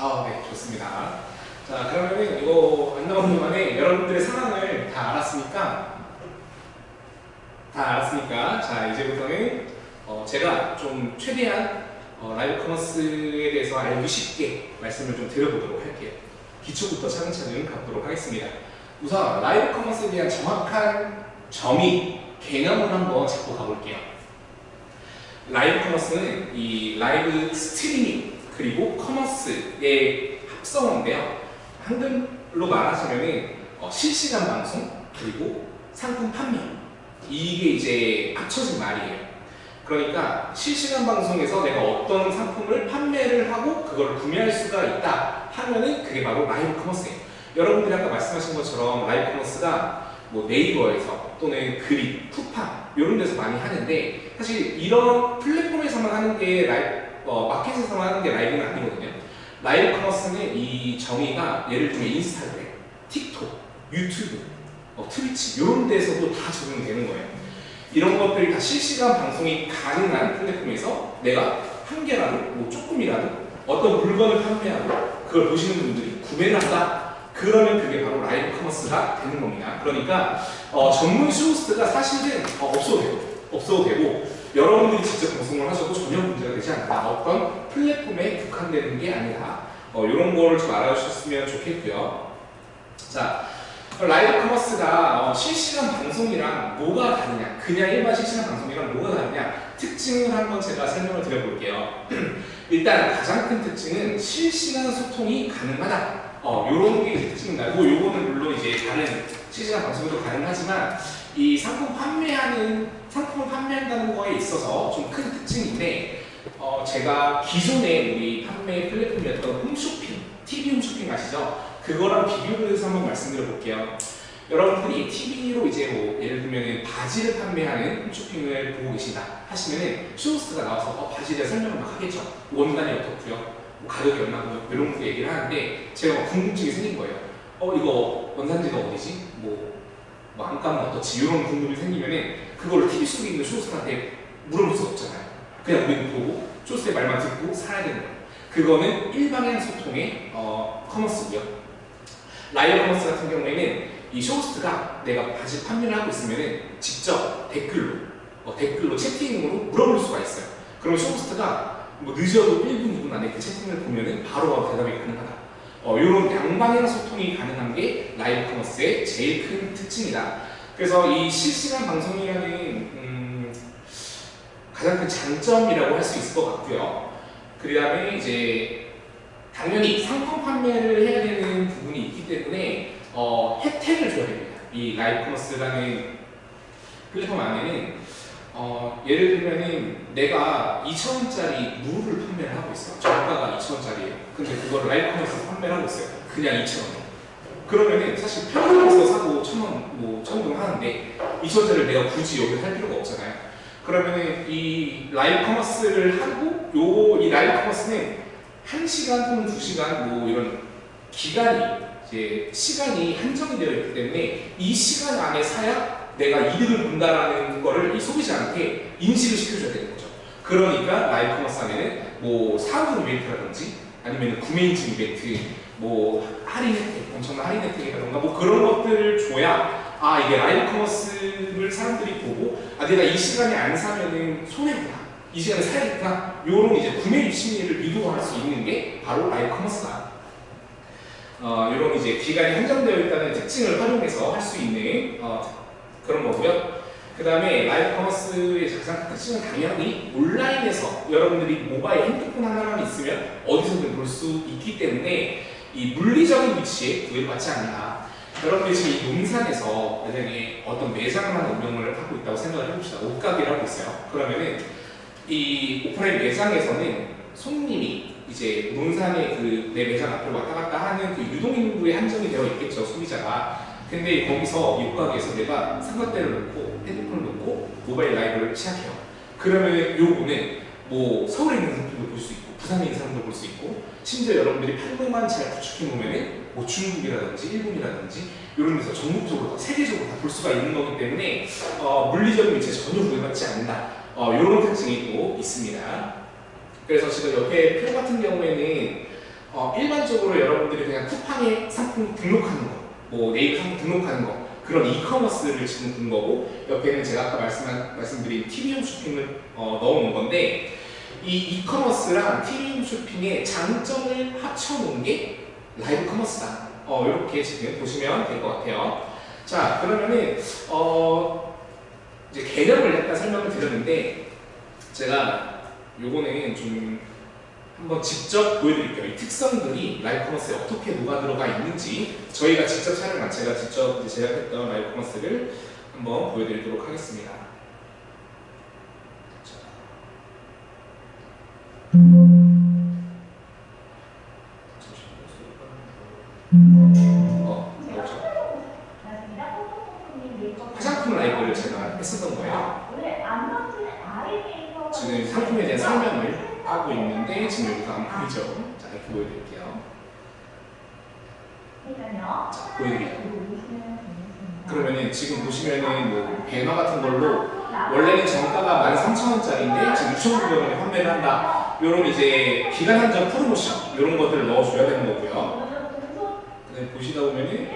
네, 좋습니다. 자, 그러면은 이거 안 나오는 동안에 여러분들의 상황을 다 알았으니까, 자, 이제부터는 제가 좀 최대한 라이브 커머스에 대해서 알기 쉽게 말씀을 좀 드려보도록 할게요. 기초부터 차근차근 가보도록 하겠습니다. 우선 라이브 커머스에 대한 정확한 정의, 개념을 한번 잡고 가볼게요. 라이브 커머스는 이 라이브 스트리밍 그리고 커머스의 합성어인데요. 한글로 말하자면은 실시간 방송 그리고 상품 판매, 이게 이제 합쳐진 말이에요. 그러니까 실시간 방송에서 내가 어떤 상품을 판매를 하고 그걸 구매할 수가 있다 하면은 그게 바로 라이브 커머스예요. 여러분들이 아까 말씀하신 것처럼 라이브 커머스가 뭐 네이버에서 또는 그릿, 쿠팡 이런 데서 많이 하는데, 사실 이런 플랫폼에서만 하는 게 마켓에서만 하는 게 라이브는 아니거든요. 라이브 커머스는 이 정의가 예를 들면 인스타그램, 틱톡, 유튜브, 트위치 이런 데서도 다 적용이 되는 거예요. 이런 것들이 다 실시간 방송이 가능한 플랫폼에서 내가 한 개라도 뭐 조금이라도 어떤 물건을 판매하고 그걸 보시는 분들이 구매를 한다, 그러면 그게 바로 라이브 커머스가 되는 겁니다. 그러니까 전문 쇼호스트가 사실은 없어도 되고 여러분들이 직접 방송을 하셔도 전혀 문제가 되지 않는다. 어떤 플랫폼에 국한되는 게 아니라 이런 거를 좀 알아주셨으면 좋겠고요. 자, 라이브 커머스가 실시간 방송이랑 뭐가 다르냐, 그냥 일반 실시간 방송이랑 뭐가 다르냐, 특징을 한번 제가 설명을 드려볼게요. 일단 가장 큰 특징은 실시간 소통이 가능하다. 요런 게 특징입니다. 요거는 물론 이제 다른 실시간 방송도 가능하지만 이 상품을 판매한다는 거에 있어서 좀 큰 특징인데, 제가 기존에 우리 판매 플랫폼이었던 홈쇼핑, TV 홈쇼핑 아시죠? 그거랑 비교를 해서 한번 말씀드려 볼게요. 여러분들이 TV로 이제 뭐 예를 들면 바지를 판매하는 홈쇼핑을 보고 계신다 하시면은 쇼호스트가 나와서 바지에 대한 설명을 막 하겠죠. 원단이 어떻고요, 뭐 가격이 얼마고요, 이런 것도 얘기를 하는데, 제가 궁금증이 생긴 거예요. 이거 원산지가 어디지? 뭐 안감은 어떻지? 이런 궁금이 생기면은 그걸 TV 속에 있는 쇼호스트한테 물어볼 수 없잖아요. 그냥 우리는 보고 쇼호스트의 말만 듣고 살아야 되는 거예요. 그거는 일방향 소통의 커머스고요. 라이브 커머스 같은 경우에는 이 쇼호스트가 내가 바지 판매를 하고 있으면은 직접 댓글로 채팅으로 물어볼 수가 있어요. 그럼 쇼호스트가 뭐 늦어도 1분, 2분 안에 그 채팅을 보면은 바로 대답이 가능하다. 이런 양방향 소통이 가능한 게 라이브 커머스의 제일 큰 특징이다. 그래서 이 실시간 방송이라는 가장 큰 장점이라고 할 수 있을 것 같고요. 그 다음에 이제 당연히 상품 판매를 해야 되는 부분이 있기 때문에 혜택을 줘야 됩니다. 이 라이브 커머스라는 플랫폼 안에는 예를 들면은 내가 2,000원짜리 물을 판매를 하고 있어. 정가가 2,000원짜리예요. 근데 그걸 라이브 커머스에서 판매를 하고 있어요. 그냥 2,000원. 그러면은 사실 편의점에서 사고 1,000원, 뭐 1,000원 하는데 2,000원짜리를 내가 굳이 여기 살 필요가 없잖아요. 그러면은 이 라이브 커머스를 하고 이 라이브 커머스는 1시간 또는 2시간 뭐 이런 시간이 한정이 되어 있기 때문에 이 시간 안에 사야 내가 이득을 본다라는 거를 이 소비자한테 인식을 시켜줘야 되는 거죠. 그러니까 라이브 커머스 안에는 뭐 사은품 이벤트라든지 아니면 구매 인증 이벤트, 뭐 할인 혜택, 엄청난 할인 혜택이라던가 뭐 그런 것들을 줘야 이게 라이브 커머스를 사람들이 보고 내가 이 시간에 안 사면은 손해구나, 이 시간에 사야겠구나, 요런 이제 구매 심리를 유도할 수 있는 게 바로 라이브 커머스다. 이런 이제 기간이 한정되어 있다는 특징을 활용해서 할 수 있는 그런 거고요. 그 다음에 라이브 커머스의 가장 큰 특징은 당연히 온라인에서 여러분들이 모바일 핸드폰 하나만 있으면 어디서든 볼 수 있기 때문에 이 물리적인 위치에 구애받지 않는다. 여러분들이 지금 이 논산에서 만약에 어떤 매장을 하나 운영을 하고 있다고 생각을 해봅시다. 옷가게를 하고 있어요. 그러면은 이 오프라인 매장에서는 손님이 이제 논산의 내 매장 앞으로 왔다 갔다 하는 그 유동인구에 한정이 되어 있겠죠, 소비자가. 근데 거기서 이 옷가게에서 내가 삼각대를 놓고 핸드폰을 놓고 모바일 라이브를 시작해요. 그러면 요거는 뭐 서울에 있는 사람들도 볼 수 있고 부산에 있는 사람도 볼 수 있고, 심지어 여러분들이 판도만 잘 구축해 놓으면은 뭐 중국이라든지 일본이라든지 이런 데서 전국적으로 세계적으로 다 볼 수가 있는 거기 때문에 물리적인 위치에 전혀 구애받지 않는다. 이런 특징이 또 있습니다. 그래서 지금 옆에 표 같은 경우에는 일반적으로 여러분들이 그냥 쿠팡에 상품 등록하는 거, 뭐 네이버 상품 등록하는 거, 그런 이커머스를 지금 본 거고, 옆에는 제가 아까 말씀드린 TV홈 쇼핑을 넣어놓은 건데, 이 이커머스랑 TV홈 쇼핑의 장점을 합쳐놓은 게 라이브 커머스다. 이렇게 지금 보시면 될 것 같아요. 자, 그러면은 이제 개념을 약간 설명을 드렸는데, 제가 요거는 좀 한번 직접 보여드릴게요. 이 특성들이 라이브 커머스에 어떻게 녹아 들어가 있는지 저희가 직접 촬영한, 제가 직접 이제 제작했던 라이브 커머스를 한번 보여드리도록 하겠습니다. 자. 화장품 라이브를 제가 했었던 거예요. 지금 상품에 대한 설명을 하고 있는데 지금 여기서 안 보이죠? 자, 이렇게 보여드릴게요. 자, 보여드릴게요. 그러면은 지금 보시면은 뭐 배너 같은 걸로 원래는 정가가 13,000원짜리인데 지금 6,900원에 판매를 한다. 요런 이제 기간 한정 프로모션 요런 것들을 넣어줘야 되는 거고요. 보시다 보면은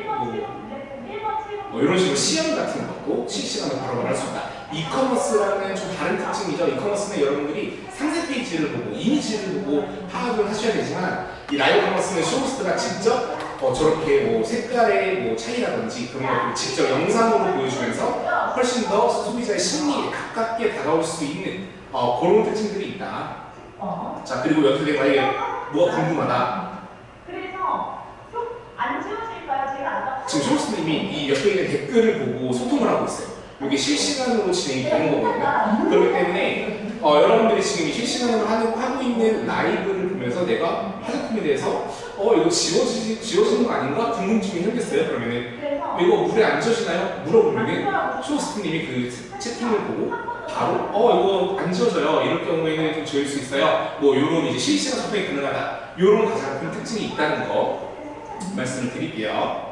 뭐 이런 식으로 시연 같은 것도 실시간으로 바로 할 수 있다. 이커머스라는 좀 다른 특징이죠. 이커머스는 여러분들이 상세 페이지를 보고 이미지를 보고 파악을 하셔야 되지만, 이 라이브 커머스는 쇼호스트가 직접 저렇게 뭐 색깔의 뭐 차이라든지 그런 것들을 직접 영상으로 보여주면서 훨씬 더 소비자의 심리에 가깝게 다가올 수 있는 그런 특징들이 있다. 자, 그리고 연수된 만약에 뭐가 궁금하다. 지금 쇼호스트님이 이 옆에 있는 댓글을 보고 소통을 하고 있어요. 이게 실시간으로 진행이 되는 거거든요. 그렇기 때문에 여러분들이 지금 실시간으로 하고 있는 라이브를 보면서 내가 화장품에 대해서 이거 지워지는 거 아닌가? 궁금증이 생겼어요. 그러면은 이거 물에 안 지워지나요? 물어보면은 쇼호스트님이 그 채팅을 보고 바로 이거 안 지워져요. 이럴 경우에는 좀 지울 수 있어요. 뭐 이런 이제 실시간 소통이 가능하다. 이런 가장 큰 특징이 있다는 거 말씀을 드릴게요.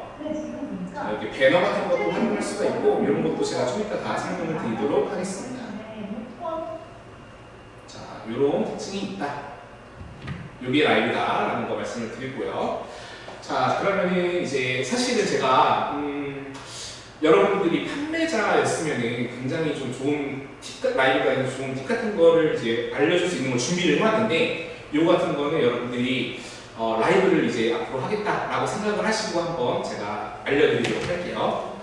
자, 여기 배너 같은 것도 활용할 수가 있고 이런 것도 제가 좀 이따 다 설명을 드리도록 하겠습니다. 자, 이런 특징이 있다. 이게 라이브다라는 거 말씀을 드리고요. 자, 그러면은 이제 사실은 제가 여러분들이 판매자였으면은 굉장히 좀 좋은 라이브가 좋은 팁 같은 거를 이제 알려줄 수 있는 걸 준비를 해왔는데, 요 같은 거는 여러분들이 라이브를 이제 앞으로 하겠다라고 생각을 하시고 한번 제가 알려드리도록 할게요.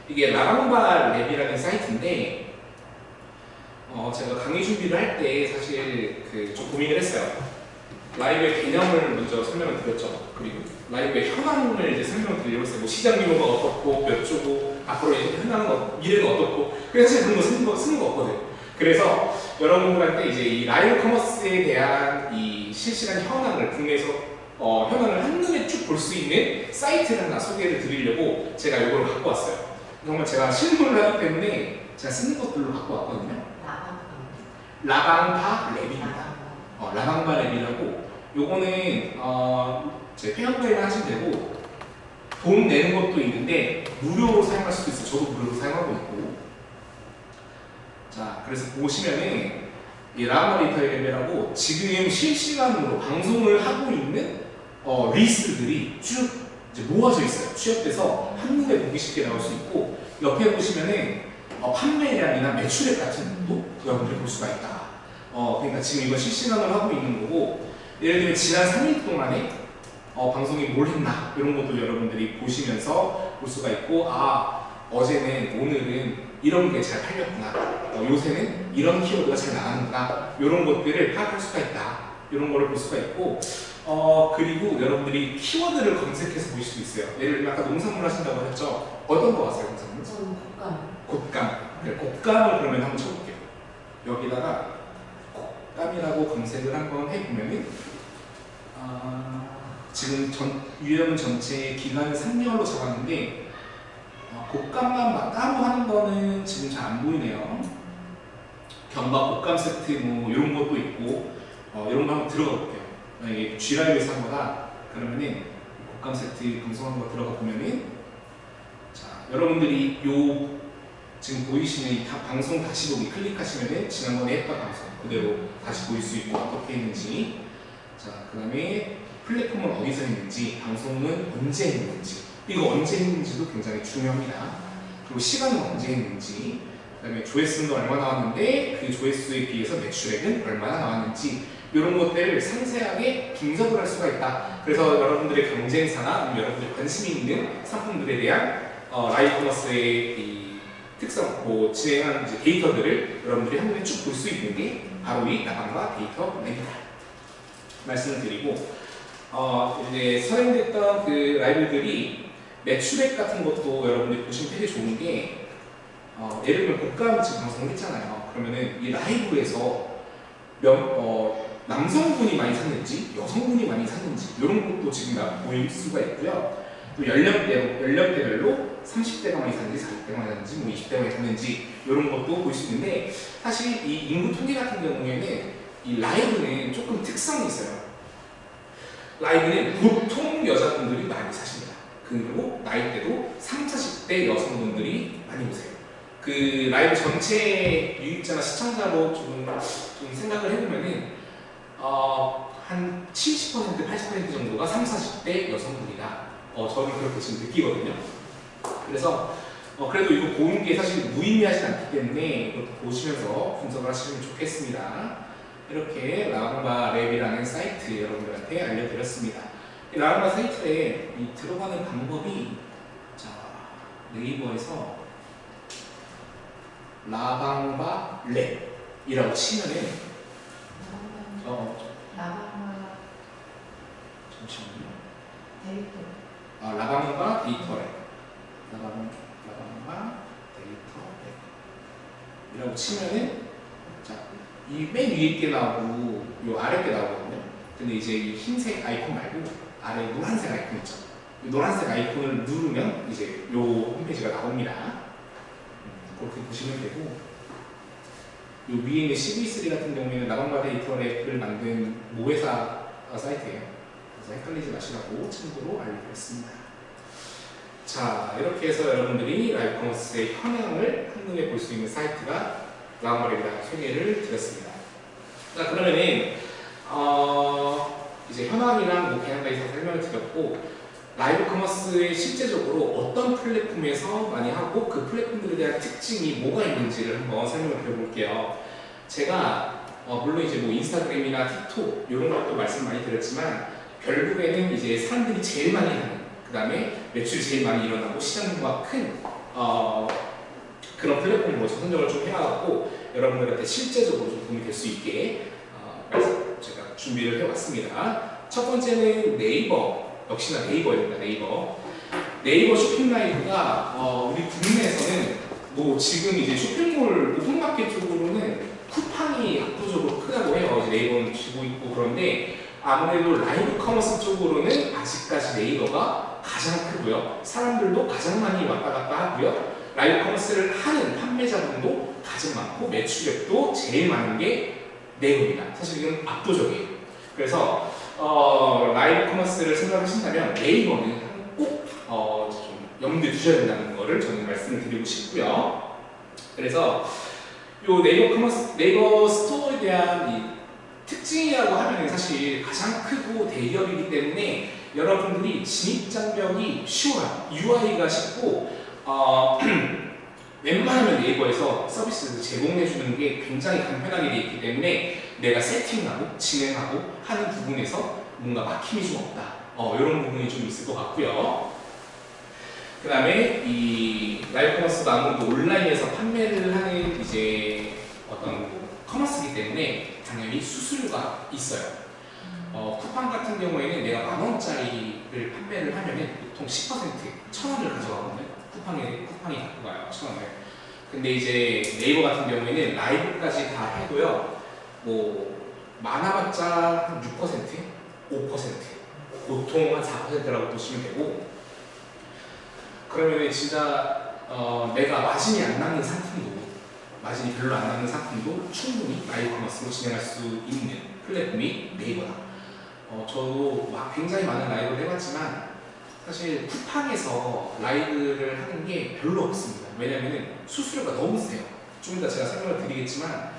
이게 라방바 랩이라는 사이트인데, 제가 강의 준비를 할 때 사실 좀 고민을 했어요. 라이브의 개념을 먼저 설명을 드렸죠. 그리고 라이브의 현황을 이제 설명을 드리려고 했어요. 뭐 시장 규모가 어떻고 몇 조고 앞으로 이제 현황은 미래는 어떻고, 그래서 사실 그런 거 쓰는 거 없거든. 그래서 여러분들한테 이제 이 라이브 커머스에 대한 이 실시간 현황을 국내에서 현황을 한눈에 쭉 볼 수 있는 사이트를 하나 소개를 드리려고 제가 이걸 갖고 왔어요. 정말 제가 실무를 하기 때문에 제가 쓰는 것들로 갖고 왔거든요. 라방바 랩입니다. 라방바 랩이라고, 요거는 제 페어플레이를 하시면 되고 돈 내는 것도 있는데 무료로 사용할 수도 있어요. 저도 무료로 사용하고 있고. 자, 그래서 보시면은 이 라방바 리터의 랩이라고 지금 실시간으로 방송을 하고 있는 리스트들이 쭉 이제 모아져 있어요. 취합돼서 한눈에 보기 쉽게 나올 수 있고, 옆에 보시면은 판매량이나 매출액 같은 것도 여러분들이 볼 수가 있다. 그러니까 지금 이거 실시간으로 하고 있는 거고, 예를 들면 지난 3일 동안에 방송이 뭘 했나 이런 것도 여러분들이 보시면서 볼 수가 있고, 어제는 오늘은 이런 게 잘 팔렸구나, 요새는 이런 키워드가 잘 나가는구나, 이런 것들을 파악할 수가 있다. 이런 거를 볼 수가 있고, 그리고 여러분들이 키워드를 검색해서 보실 수 있어요. 예를 들면 아까 농산물 하신다고 했죠? 어떤 거 아세요, 농산물? 저는 곶감. 곶감을 그러면 한번 쳐볼게요. 여기다가 곶감이라고 검색을 한번 해보면은 지금 유형 전체 기간을 3개월로 잡았는데 곶감만 따로 하는 거는 지금 잘 안 보이네요. 견과 곶감 세트 뭐 이런 것도 있고, 이런 거 한번 들어가 볼게요. 만약에 G라이브에서 한 거다 그러면은 곶감 세트 방송한 거 들어가 보면은, 자, 여러분들이 지금 보이시는 이 방송 다시 보기 클릭하시면은 지난번에 했던 방송 그대로 다시 보일 수 있고 어떻게 했는지. 자, 그 다음에 플랫폼은 어디서 했는지, 방송은 언제 했는지, 이거 언제 했는지도 굉장히 중요합니다. 그리고 시간은 언제 했는지, 그 다음에 조회수는 얼마 나왔는데 그 조회수에 비해서 매출액은 얼마나 나왔는지, 이런 것들을 상세하게 분석을 할 수가 있다. 그래서 여러분들의 경쟁사나 아니면 여러분들이 관심이 있는 상품들에 대한 라이브 커머스의 이 특성, 진행한 이제 데이터들을 여러분들이 한눈에 쭉 볼 수 있는 게 바로 이 라방바 데이터 랩이다. 말씀을 드리고, 이제 선행됐던 그 라이브들이 매출액 같은 것도 여러분들이 보시면 되게 좋은 게, 예를 들면 고가 지금 방송을 했잖아요. 그러면은 이 라이브에서 남성분이 많이 샀는지 여성분이 많이 샀는지 이런 것도 지금 보일 수가 있고요. 또 연령대별로 30대가 많이 샀는지 40대가 많이 샀는지 20대가 많이 샀는지 이런 것도 볼 수 있는데, 사실 이 인구 통계 같은 경우에는 이 라이브는 조금 특성이 있어요. 라이브는 보통 여자분들이 많이 사십니다. 그리고 나이대도 30, 40대 여성분들이 많이 보세요. 그 라이브 전체 유입자나 시청자로 좀 생각을 해보면은 한 70%, 80% 정도가 30, 40대 여성분이다. 저는 그렇게 지금 느끼거든요. 그래서 그래도 이거 보는 게 사실 무의미하진 않기 때문에 이것도 보시면서 분석을 하시면 좋겠습니다. 이렇게 라방바 랩이라는 사이트 여러분들한테 알려드렸습니다. 이 라방바 사이트에 이 들어가는 방법이, 자, 네이버에서 라방바 랩이라고 치면은 라방바 잠시만요. 데이터. 라방바 데이터 랩. 라방바 데이터 랩이라고 치면은, 자, 이 맨 위에 게 나오고 요 아래 게 나오거든요. 근데 이제 이 흰색 아이콘 말고 아래 노란색 아이콘 있죠. 이 노란색 아이콘을 누르면 이제 요 홈페이지가 나옵니다. 그렇게 보시면 되고, 요 위에 있는 CV3 같은 경우에는 라방바 데이터 랩을 만든 모회사 사이트예요. 그래서 헷갈리지 마시라고 참고로 알려드렸습니다. 자, 이렇게 해서 여러분들이 라이브 커머스의 현황을 한눈에 볼 수 있는 사이트가 라방바 랩이라는 소개를 드렸습니다. 자, 그러면은 이제 현황이랑 개념에서 설명을 드렸고, 라이브 커머스의 실제적으로 어떤 플랫폼에서 많이 하고 그 플랫폼들에 대한 특징이 뭐가 있는지를 한번 설명을 드려볼게요. 제가 물론 이제 뭐 인스타그램이나 틱톡 이런 것도 말씀 많이 드렸지만, 결국에는 이제 사람들이 제일 많이 하는, 그 다음에 매출이 제일 많이 일어나고 시장規모가 큰 그런 플랫폼으로 전선적으로 좀 해와갖고 여러분들한테 실제적으로 좀 도움이 될 수 있게 제가 준비를 해왔습니다. 첫 번째는 네이버. 역시나 네이버입니다. 네이버 쇼핑 라이브가 우리 국내에서는 뭐 지금 이제 쇼핑몰 오픈마켓 쪽으로는 쿠팡이 압도적으로 크다고 해요. 이제 네이버는 쥐고 있고. 그런데 아무래도 라이브 커머스 쪽으로는 아직까지 네이버가 가장 크고요. 사람들도 가장 많이 왔다 갔다 하고요. 라이브 커머스를 하는 판매자분도 가장 많고 매출액도 제일 많은 게 네이버입니다. 사실 이건 압도적이에요. 그래서 라이브 커머스를 생각하신다면 네이버는 꼭 좀 염두에 두셔야 된다는 거를 저는 말씀을 드리고 싶고요. 그래서 요 네이버 스토어에 대한 이 특징이라고 하면 사실 가장 크고 대기업이기 때문에 여러분들이 진입 장벽이 쉬워요. UI가 쉽고 웬만하면 네이버에서 서비스를 제공해주는 게 굉장히 간편하게 되어 있기 때문에 내가 세팅하고 진행하고 하는 부분에서 뭔가 막힘이 좀 없다. 이런 부분이 좀 있을 것 같고요. 그 다음에 이 라이브 커머스도 아무래도 온라인에서 판매를 하는 이제 어떤 커머스이기 때문에 당연히 수수료가 있어요. 쿠팡 같은 경우에는 내가 10,000원짜리를 판매를 하면은 보통 10%, 1,000원을 가져가거든요. 쿠팡이 갖고 가요, 1,000원을. 근데 이제 네이버 같은 경우에는 라이브까지 다 해도요, 뭐 많아봤자 한 6%, 5%, 보통 한 4%라고 보시면 되고, 그러면 진짜 내가 마진이 안 나는 상품도, 마진이 별로 안 나는 상품도 충분히 라이브 커머스로 진행할 수 있는 플랫폼이 네이버다. 저도 막 굉장히 많은 라이브를 해봤지만 사실 쿠팡에서 라이브를 하는 게 별로 없습니다. 왜냐하면 수수료가 너무 세요. 좀 이따 제가 설명을 드리겠지만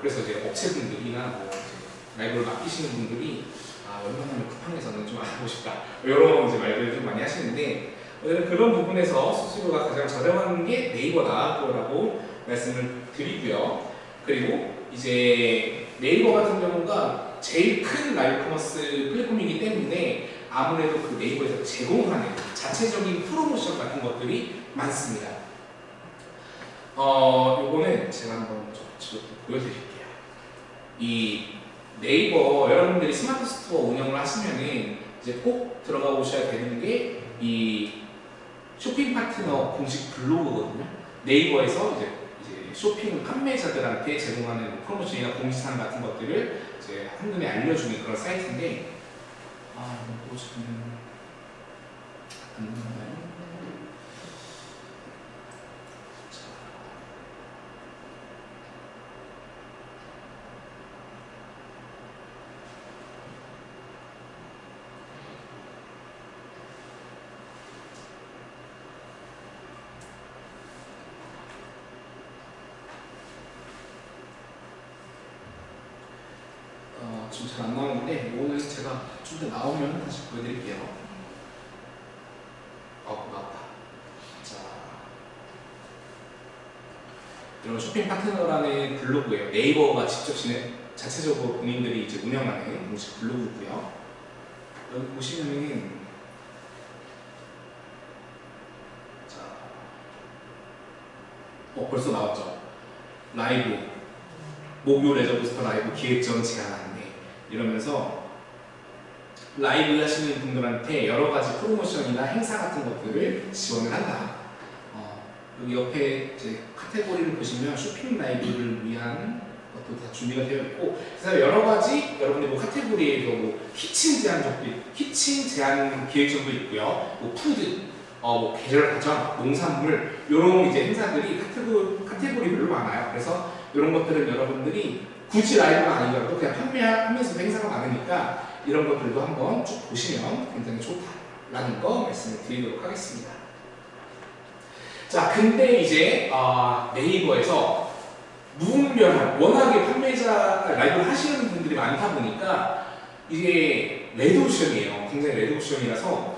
그래서 이제 업체분들이나 뭐 라이브를 맡기시는 분들이 웬만하면 쿠팡에서는 좀 안 하고 싶다. 이런 이제 말들을 좀 많이 하시는데 그런 부분에서 수수료가 가장 저렴한 게 네이버다라고 말씀을 드리고요. 그리고 이제 네이버 같은 경우가 제일 큰 라이브 커머스 플랫폼이기 때문에 아무래도 그 네이버에서 제공하는 자체적인 프로모션 같은 것들이 많습니다. 요거는 제가 한번 좀 보여드릴게요. 이 네이버 여러분들이 스마트 스토어 운영을 하시면은 이제 꼭 들어가 보셔야 되는 게 이 쇼핑 파트너 공식 블로그거든요. 네이버에서 이제 쇼핑 판매자들한테 제공하는 프로모션이나 공지사항 같은 것들을 이제 한눈에 알려주는 그런 사이트인데 보시면 안 나와요. 지금 잘 안 나오는데 오늘 제가 좀 더 나오면 다시 보여드릴게요. 나왔다. 자, 이런 쇼핑 파트너라는 블로그예요. 네이버가 직접 자체적으로 본인들이 이제 운영하는 공식 블로그고요. 여기 보시면은 자, 벌써 나왔죠. 라이브 목요 레저 부스터 라이브 기획전 제안 안내 이러면서 라이브 하시는 분들한테 여러 가지 프로모션이나 행사 같은 것들을 지원을 한다. 여기 옆에 이제 카테고리를 보시면 쇼핑 라이브를 위한 것도 다 준비가 되어 있고, 그래서 여러 가지 여러분들 뭐 카테고리에도 뭐 키친 제한 기획전도 있고요, 뭐 푸드, 뭐 계절 가전, 농산물 이런 이제 행사들이 카테고리별로 많아요. 그래서 이런 것들은 여러분들이 굳이 라이브가 아니더라도 그냥 판매하면서도 행사가 많으니까 이런 것들도 한번 쭉 보시면 굉장히 좋다라는 거 말씀을 드리도록 하겠습니다. 자, 근데 이제 네이버에서 무분별한 워낙에 판매자 라이브를 하시는 분들이 많다 보니까 이게 레드오션이에요. 굉장히 레드오션이라서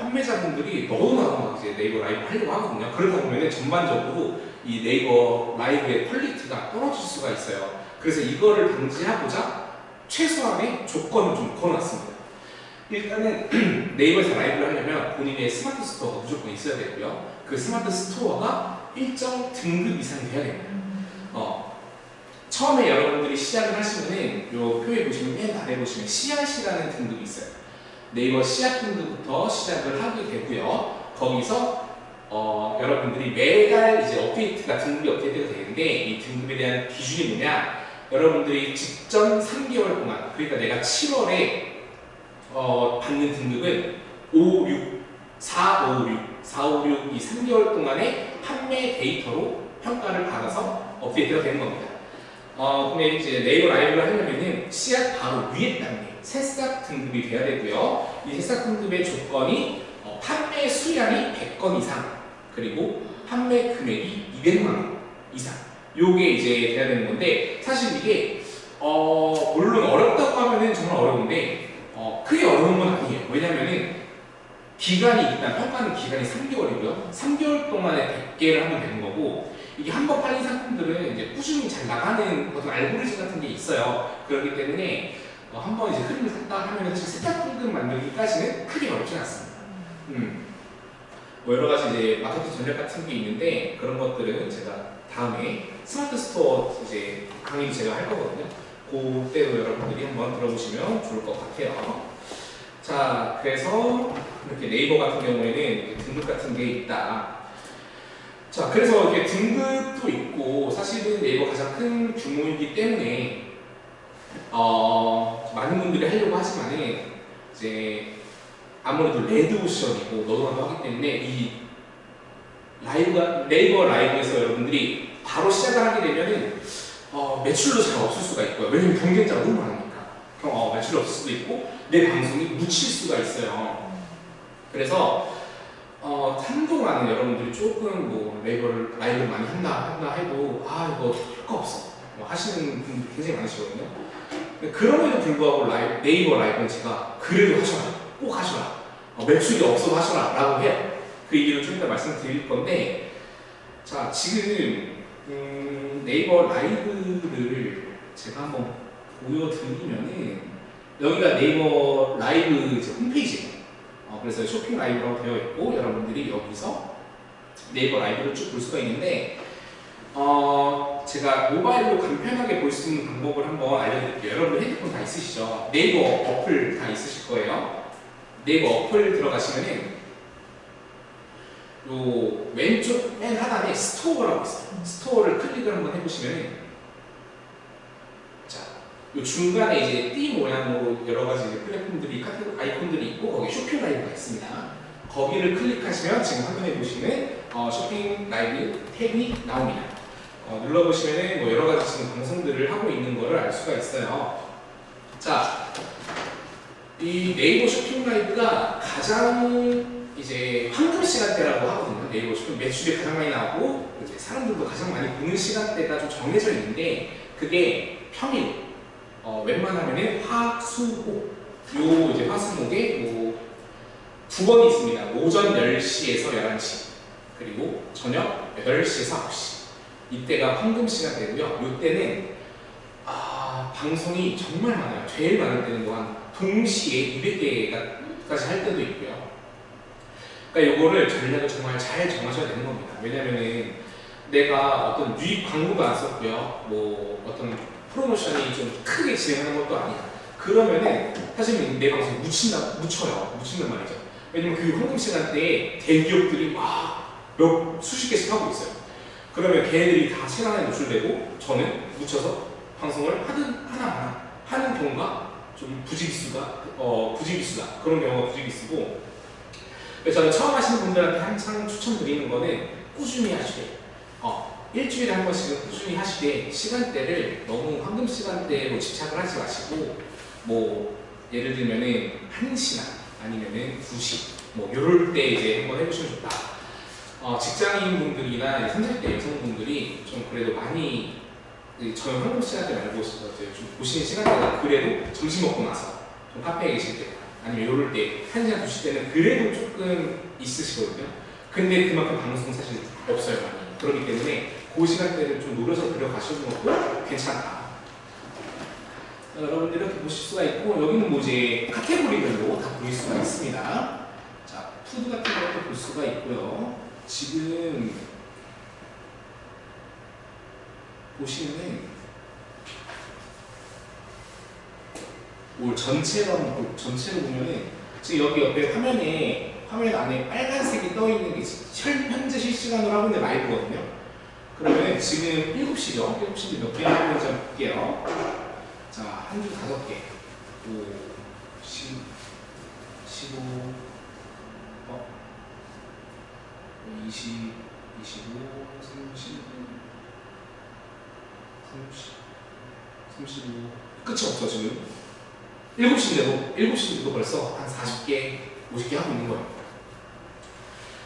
판매자분들이 너무나도 막 이제 네이버 라이브 하려고 하거든요. 그러다 보면 전반적으로 이 네이버 라이브의 퀄리티가 떨어질 수가 있어요. 그래서 이거를 방지하고자 최소한의 조건을 좀 걸어놨습니다. 일단은 네이버에서 라이브를 하려면 본인의 스마트 스토어가 무조건 있어야 되고요. 그 스마트 스토어가 일정 등급 이상이 돼야 됩니다. 처음에 여러분들이 시작을 하시면은 요 표에 보시면 맨 아래 보시면 씨앗이라는 등급이 있어요. 네이버 씨앗 등급부터 시작을 하게 되고요. 거기서 여러분들이 매달 이제 등급이 업데이트가 되는데 이 등급에 대한 기준이 뭐냐? 여러분들이 직전 3개월 동안, 그러니까 내가 7월에 받는 등급은 5, 6, 4, 5, 6, 4, 5, 6 이 3개월 동안의 판매 데이터로 평가를 받아서 업데이트가 되는 겁니다. 근데 이제 네이버 라이브를 하려면은 씨앗 바로 위에 단계 새싹 등급이 돼야 되고요. 이 새싹 등급의 조건이 판매 수량이 100건 이상, 그리고 판매 금액이 200만 원 이상. 요게 이제 돼야 되는 건데, 사실 이게 물론 어렵다고 하면은 정말 어려운데 크게 어려운 건 아니에요. 왜냐면은 기간이 일단 평가하는 기간이 3개월이고요. 3개월 동안에 100개를 하면 되는 거고, 이게 한번 팔린 상품들은 이제 꾸준히 잘 나가는 어떤 알고리즘 같은 게 있어요. 그렇기 때문에 한번 이제 흐름을 탔다 하면 사실 세탁 등급 만들기까지는 크게 어렵지 않습니다. 뭐 여러 가지 이제 마케팅 전략 같은 게 있는데 그런 것들은 제가 다음에 스마트 스토어 이제 강의 제가 할 거거든요. 그때도 여러분들이 한번 들어보시면 좋을 것 같아요. 자, 그래서 이렇게 네이버 같은 경우에는 이렇게 등급 같은 게 있다. 자, 그래서 이렇게 등급도 있고, 사실은 네이버 가장 큰 규모이기 때문에 많은 분들이 하려고 하지만은 이제 아무래도 레드오션이고 너도나도 하기 때문에 이 네이버 라이브에서 여러분들이 바로 시작을 하게 되면은 매출도 잘 없을 수가 있고요. 왜냐면 경쟁자가 너무 많으니까 매출이 없을 수도 있고 내 방송이 묻힐 수가 있어요. 그래서 한동안은 여러분들이 조금 뭐 네이버를 라이브를 많이 한다 해도 이거 효과 없어 하시는 분들이 굉장히 많으시거든요. 그럼에도 불구하고 네이버 라이브는 제가 그래도 하셔라, 꼭 하셔라, 매출이 없어도 하셔라 라고 해요. 그 얘기를 좀 이따 말씀드릴 건데, 자 지금 네이버 라이브를 제가 한번 보여드리면은, 여기가 네이버 라이브 이제 홈페이지예요. 그래서 쇼핑 라이브라고 되어 있고, 여러분들이 여기서 네이버 라이브를 쭉 볼 수가 있는데, 제가 모바일로 간편하게 볼 수 있는 방법을 한번 알려드릴게요. 여러분 핸드폰 다 있으시죠? 네이버 어플 다 있으실 거예요. 네이버 어플 들어가시면은 요 왼쪽 맨 하단에 스토어라고 있어요. 스토어를 클릭을 한번 해보시면은, 자, 요 중간에 이제 띠 모양으로 여러 가지 이제 플랫폼들이, 아이콘들이 있고, 거기에 쇼핑 라이브가 있습니다. 거기를 클릭하시면 지금 화면에 보시는 쇼핑 라이브 탭이 나옵니다. 눌러보시면은 뭐 여러 가지 지금 방송들을 하고 있는 거를 알 수가 있어요. 자, 이 네이버 쇼핑 라이브가 가장 이제 황금 시간대라고 하거든요. 네이버 쇼핑 매출이 가장 많이 나오고 이제 사람들도 가장 많이 보는 시간대가 좀 정해져 있는데, 그게 평일, 웬만하면은 화, 수, 목, 요 이제 화수목에 뭐 두 번이 있습니다. 오전 10시에서 11시, 그리고 저녁 8시에서 9시. 이때가 황금 시간대고요. 이때는 방송이 정말 많아요. 제일 많은 때는 한 동시에 200개까지 할 때도 있고요. 그러니까 요거를 전략을 정말 잘 정하셔야 되는 겁니다. 왜냐면은 내가 어떤 유입 광고가 안 썼고요, 뭐 어떤 프로모션이 좀 크게 진행하는 것도 아니야. 그러면은 사실 내 방송이 묻힌단 말이죠. 왜냐면 그 황금 시간대에 대기업들이 막 수십 개씩 하고 있어요. 그러면 걔네들이 다 시간에 노출되고, 저는 묻혀서 방송을 하나하나 하는 경우가 좀 부지기수다. 그런 경우가 부지기수고, 그래서 저는 처음 하시는 분들한테 항상 추천드리는 거는 꾸준히 하시되, 일주일에 한 번씩은 꾸준히 하시되, 시간대를 너무 황금 시간대로 집착을 하지 마시고, 뭐 예를 들면은 1시나 아니면은 2시, 뭐 요럴 때 이제 한번 해보시면 좋다. 직장인 분들이나 30대 여성분들이 좀 그래도 많이 저는 황금 시간대 말고 좀 보시는 시간대가 그래도 점심 먹고 나서 좀 카페에 계실 때, 아니면 요럴 때 1시간 2시 때는 그래도 조금 있으시거든요. 근데 그만큼 방송 사실 없어요, 많이. 그렇기 때문에 그 시간대를 좀 노려서 들어가시는 것도 괜찮다. 여러분들 이렇게 보실 수가 있고, 여기는 뭐 이제 카테고리별로 다 보일 수가 있습니다. 자, 푸드 같은 것도 볼 수가 있고요. 지금 보시면은 전체로 보면은 지금 여기 옆에 화면 안에 빨간색이 떠 있는 게 현재 실시간으로 하고 있는 라이브거든요. 그러면 지금 7시죠? 7시인데 몇 개 하고 있는지 한번 볼게요. 자, 한 줄 5개. 5, 10, 15, 20, 25, 30, 35. 끝이 없어, 지금. 7시인데도 벌써 한 40개, 50개 하고 있는 거예요.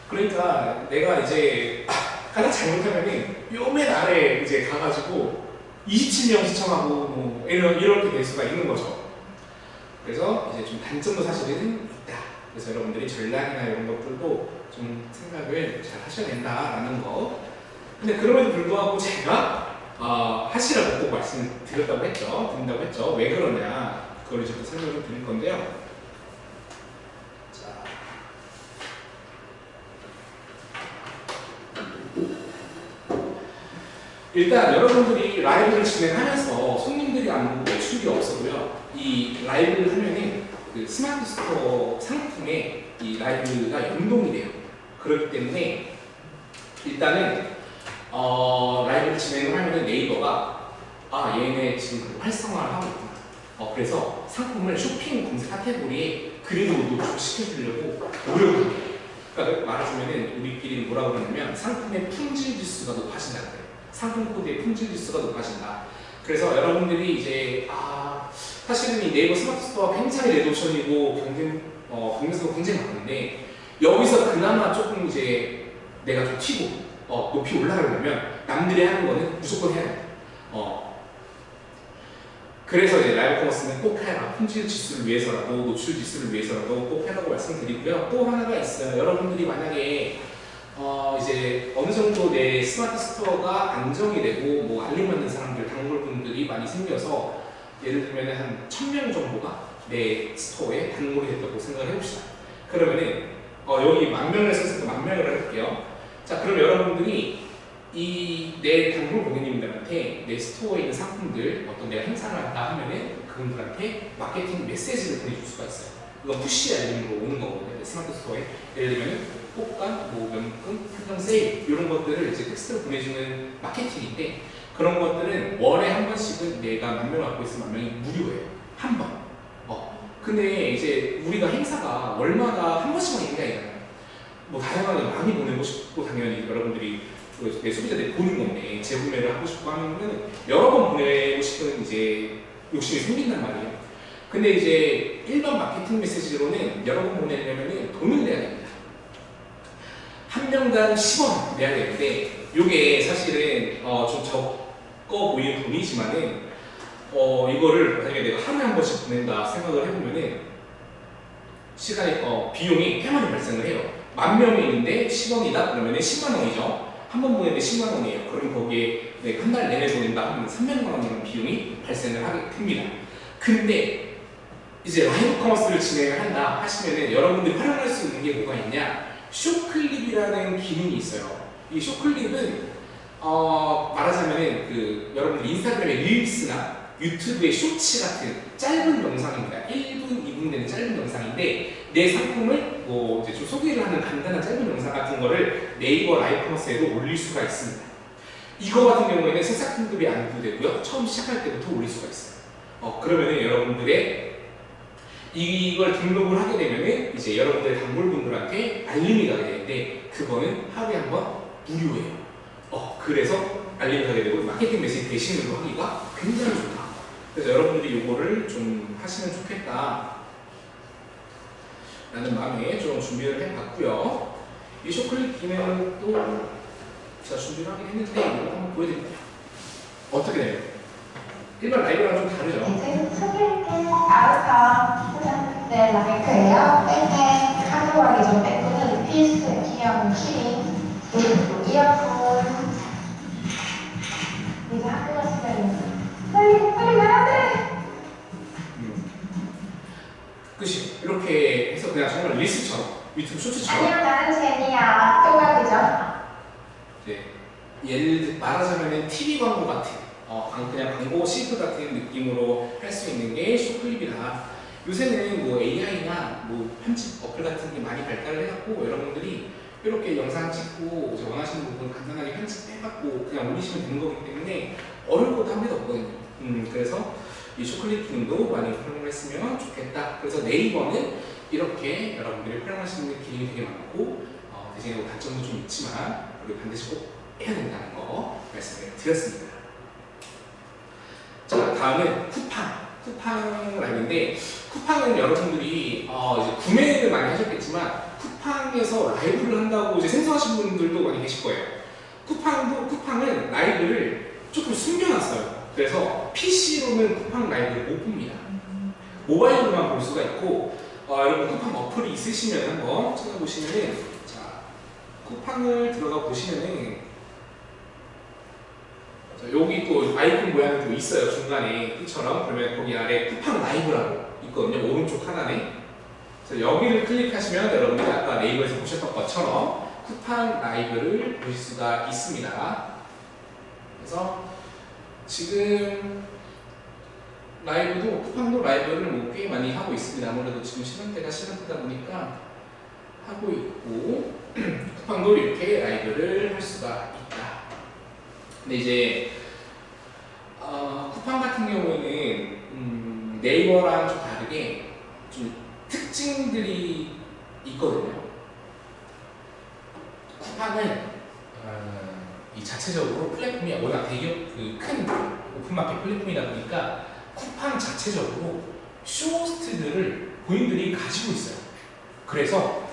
그러니까 내가 이제 하나 잘못하면은 요 맨 아래 이제 가가지고 27명 시청하고 뭐 이렇게 될 수가 있는 거죠. 그래서 이제 좀 단점도 사실은 있다. 그래서 여러분들이 전략이나 이런 것들도 좀 생각을 잘 하셔야 된다라는 거. 근데 그럼에도 불구하고 제가 하시라고 꼭 말씀드린다고 했죠. 왜 그러냐, 그걸 이제 설명을 좀 드릴 건데요. 자, 일단 여러분들이 라이브를 진행하면서 손님들이 안 오고 매출이 없어도요, 이 라이브를 하면은 그 스마트 스토어 상품에 이 라이브가 연동이 돼요. 그렇기 때문에 일단은 라이브를 진행을 하면은 네이버가 얘네 지금 활성화를 하고 있구나. 그래서 상품을 쇼핑 검색 카테고리에 그래도 노출시켜주려고 노력을 해요. 그러니까 말하자면은 우리끼리 뭐라고 그러냐면 상품의 품질 지수가 높아진다는 거예요. 상품 코드의 품질 지수가 높아진다. 그래서 여러분들이 이제 사실은 이 네이버 스마트 스토어가 굉장히 레드오션이고 경쟁수가 굉장히 많은데, 여기서 그나마 조금 이제 내가 좀 튀고 높이 올라가려면 남들이 하는 거는 무조건 해야 돼요. 그래서 이제 라이브 커머스는 꼭 해라. 품질 지수를 위해서라도, 노출 지수를 위해서라도 꼭 해라고 말씀드리고요. 또 하나가 있어요. 여러분들이 만약에 이제 어느 정도 내 스마트 스토어가 안정이 되고 뭐 알림 받는 사람들, 단골분들이 많이 생겨서 예를 들면 한 1000명 정도가 내 스토어에 단골이 됐다고 생각을 해봅시다. 그러면은 여기 10,000명을 써서 10,000명을 할게요. 자, 그럼 여러분들이 이 내 단골 고객님들한테 내 스토어에 있는 상품들 어떤 내가 행사를 한다 하면은 그분들한테 마케팅 메시지를 보내줄 수가 있어요. 이거 푸시 알림으로 오는 거거든요. 내 스마트 스토어에. 예를 들면 호가, 뭐 면금, 한정 세일 이런 것들을 이제 텍스트로 보내주는 마케팅인데 그런 것들은 월에 한 번씩은 내가 10,000명 갖고 있으면 10,000명이 무료예요. 한 번. 근데 이제 우리가 행사가 월마다 한 번씩만 있는 게 아니잖아요. 뭐 다양하게 많이 보내고 싶고 당연히 여러분들이 내 소비자들이 보는 건데 재구매를 하고 싶고 하면 여러 번 보내고 싶은 이제 욕심이 생긴단 말이에요. 근데 이제 일반 마케팅 메시지로는 여러 번 보내려면 돈을 내야 됩니다. 한 명당 10원 내야 되는데 이게 사실은 좀 적어 보이는 돈이지만은 이거를 만약에 내가 하루에 한 번씩 보낸다 생각을 해보면은 시간이 비용이 꽤 많이 발생을 해요. 10,000명이 있는데 10원이다 그러면은 10만 원이죠. 한 번 보내는데 10만 원이에요. 그럼 거기에 한 달 내내 보낸다 하면 300만 원이라는 비용이 발생을 하게 됩니다. 근데 이제 라이브 커머스를 진행을 한다 하시면은 여러분들이 활용할 수 있는 게 뭐가 있냐? 쇼클립이라는 기능이 있어요. 이 쇼클립은 말하자면은 여러분들 인스타그램의 릴스나 유튜브의 쇼츠 같은 짧은 영상입니다. 1분, 2분 되는 짧은 영상인데 내 상품을 뭐 이제 좀 소개를 하는 간단한 짧은 영상 같은 거를 네이버 라이브 커머스에도 올릴 수가 있습니다. 이거 같은 경우에는 세상 등급이 안 부되고요. 처음 시작할 때부터 올릴 수가 있어요. 그러면은 여러분들의 이걸 등록을 하게 되면은 이제 여러분들의 단골분들한테 알림이 가게 되는데 그거는 하루에 한 번 무료예요. 그래서 알림이 가게 되고 마케팅 메시지 대신으로 하기가 굉장히 좋다. 그래서 여러분들이 이거를 좀 하시면 좋겠다 라는 마음에 좀 준비를 해봤고요. 이 쇼클립 기능은 또 제가 준비를 하긴 했는데 이거 한번 보여드릴게요. 어떻게 돼요? 일반 라이브랑 좀 다르죠? 이제 소개할게요. 아르카 네, 라이크예요. 뺑뺑 하루하기 전 뺑뺑은 필수 기형 키링 그리고 이어폰 이제 학교 갔을 때는 빨리 가야 돼! 끝이 이렇게 해서 그냥 정말 릴스처럼 유튜브 쇼츠처럼 안녕 나는 제니야. 또 가보죠. 이제 예를 들어 말하자면 TV 광고 같은 그냥 광고 시트 같은 느낌으로 할 수 있는 게 쇼클립이다. 요새는 뭐 AI나 뭐 편집 어플 같은 게 많이 발달을 해갖고 여러분들이 이렇게 영상 찍고 원하시는 부분 간단하게 편집해갖고 그냥 올리시면 되는 거기 때문에 어려울 것도 한 개도 없거든요. 그래서 이 쇼클립 기능도 많이 활용을 했으면 좋겠다. 그래서 네이버는 이렇게 여러분들이 활용할 수 있는 기능이 되게 많고 대신에 뭐 단점도 좀 있지만 우리 반드시 꼭 해야 된다는 거 말씀을 드렸습니다. 자, 다음은 쿠팡 라이브인데 쿠팡은 여러분들이 이제 구매를 많이 하셨겠지만 쿠팡에서 라이브를 한다고 이제 생소하신 분들도 많이 계실 거예요. 쿠팡은 라이브를 조금 숨겨놨어요. 그래서 PC로는 쿠팡 라이브를 못 봅니다. 모바일로만 볼 수가 있고 여러분 쿠팡 어플이 있으시면 한번 찾아보시면은 자, 쿠팡을 들어가 보시면은 자, 여기 또 아이콘 모양이 또 있어요. 중간에 이처럼 그러면 거기 아래 쿠팡 라이브라고 있거든요. 오른쪽 하단에. 그래서 여기를 클릭하시면 여러분들이 아까 네이버에서 보셨던 것처럼 쿠팡 라이브를 보실 수가 있습니다. 그래서 지금 라이브도 쿠팡도 라이브를 뭐 꽤 많이 하고 있습니다. 아무래도 지금 시간대가 시간대다 보니까 하고 있고 쿠팡도 이렇게 라이브를 할 수가 있다. 근데 이제 쿠팡 같은 경우에는 네이버랑 좀 다르게 좀 특징들이 있거든요. 쿠팡은 이 자체적으로 플랫폼이 워낙 대기업 큰 오픈마켓 플랫폼이다 보니까 쿠팡 자체적으로 쇼호스트들을 본인들이 가지고 있어요. 그래서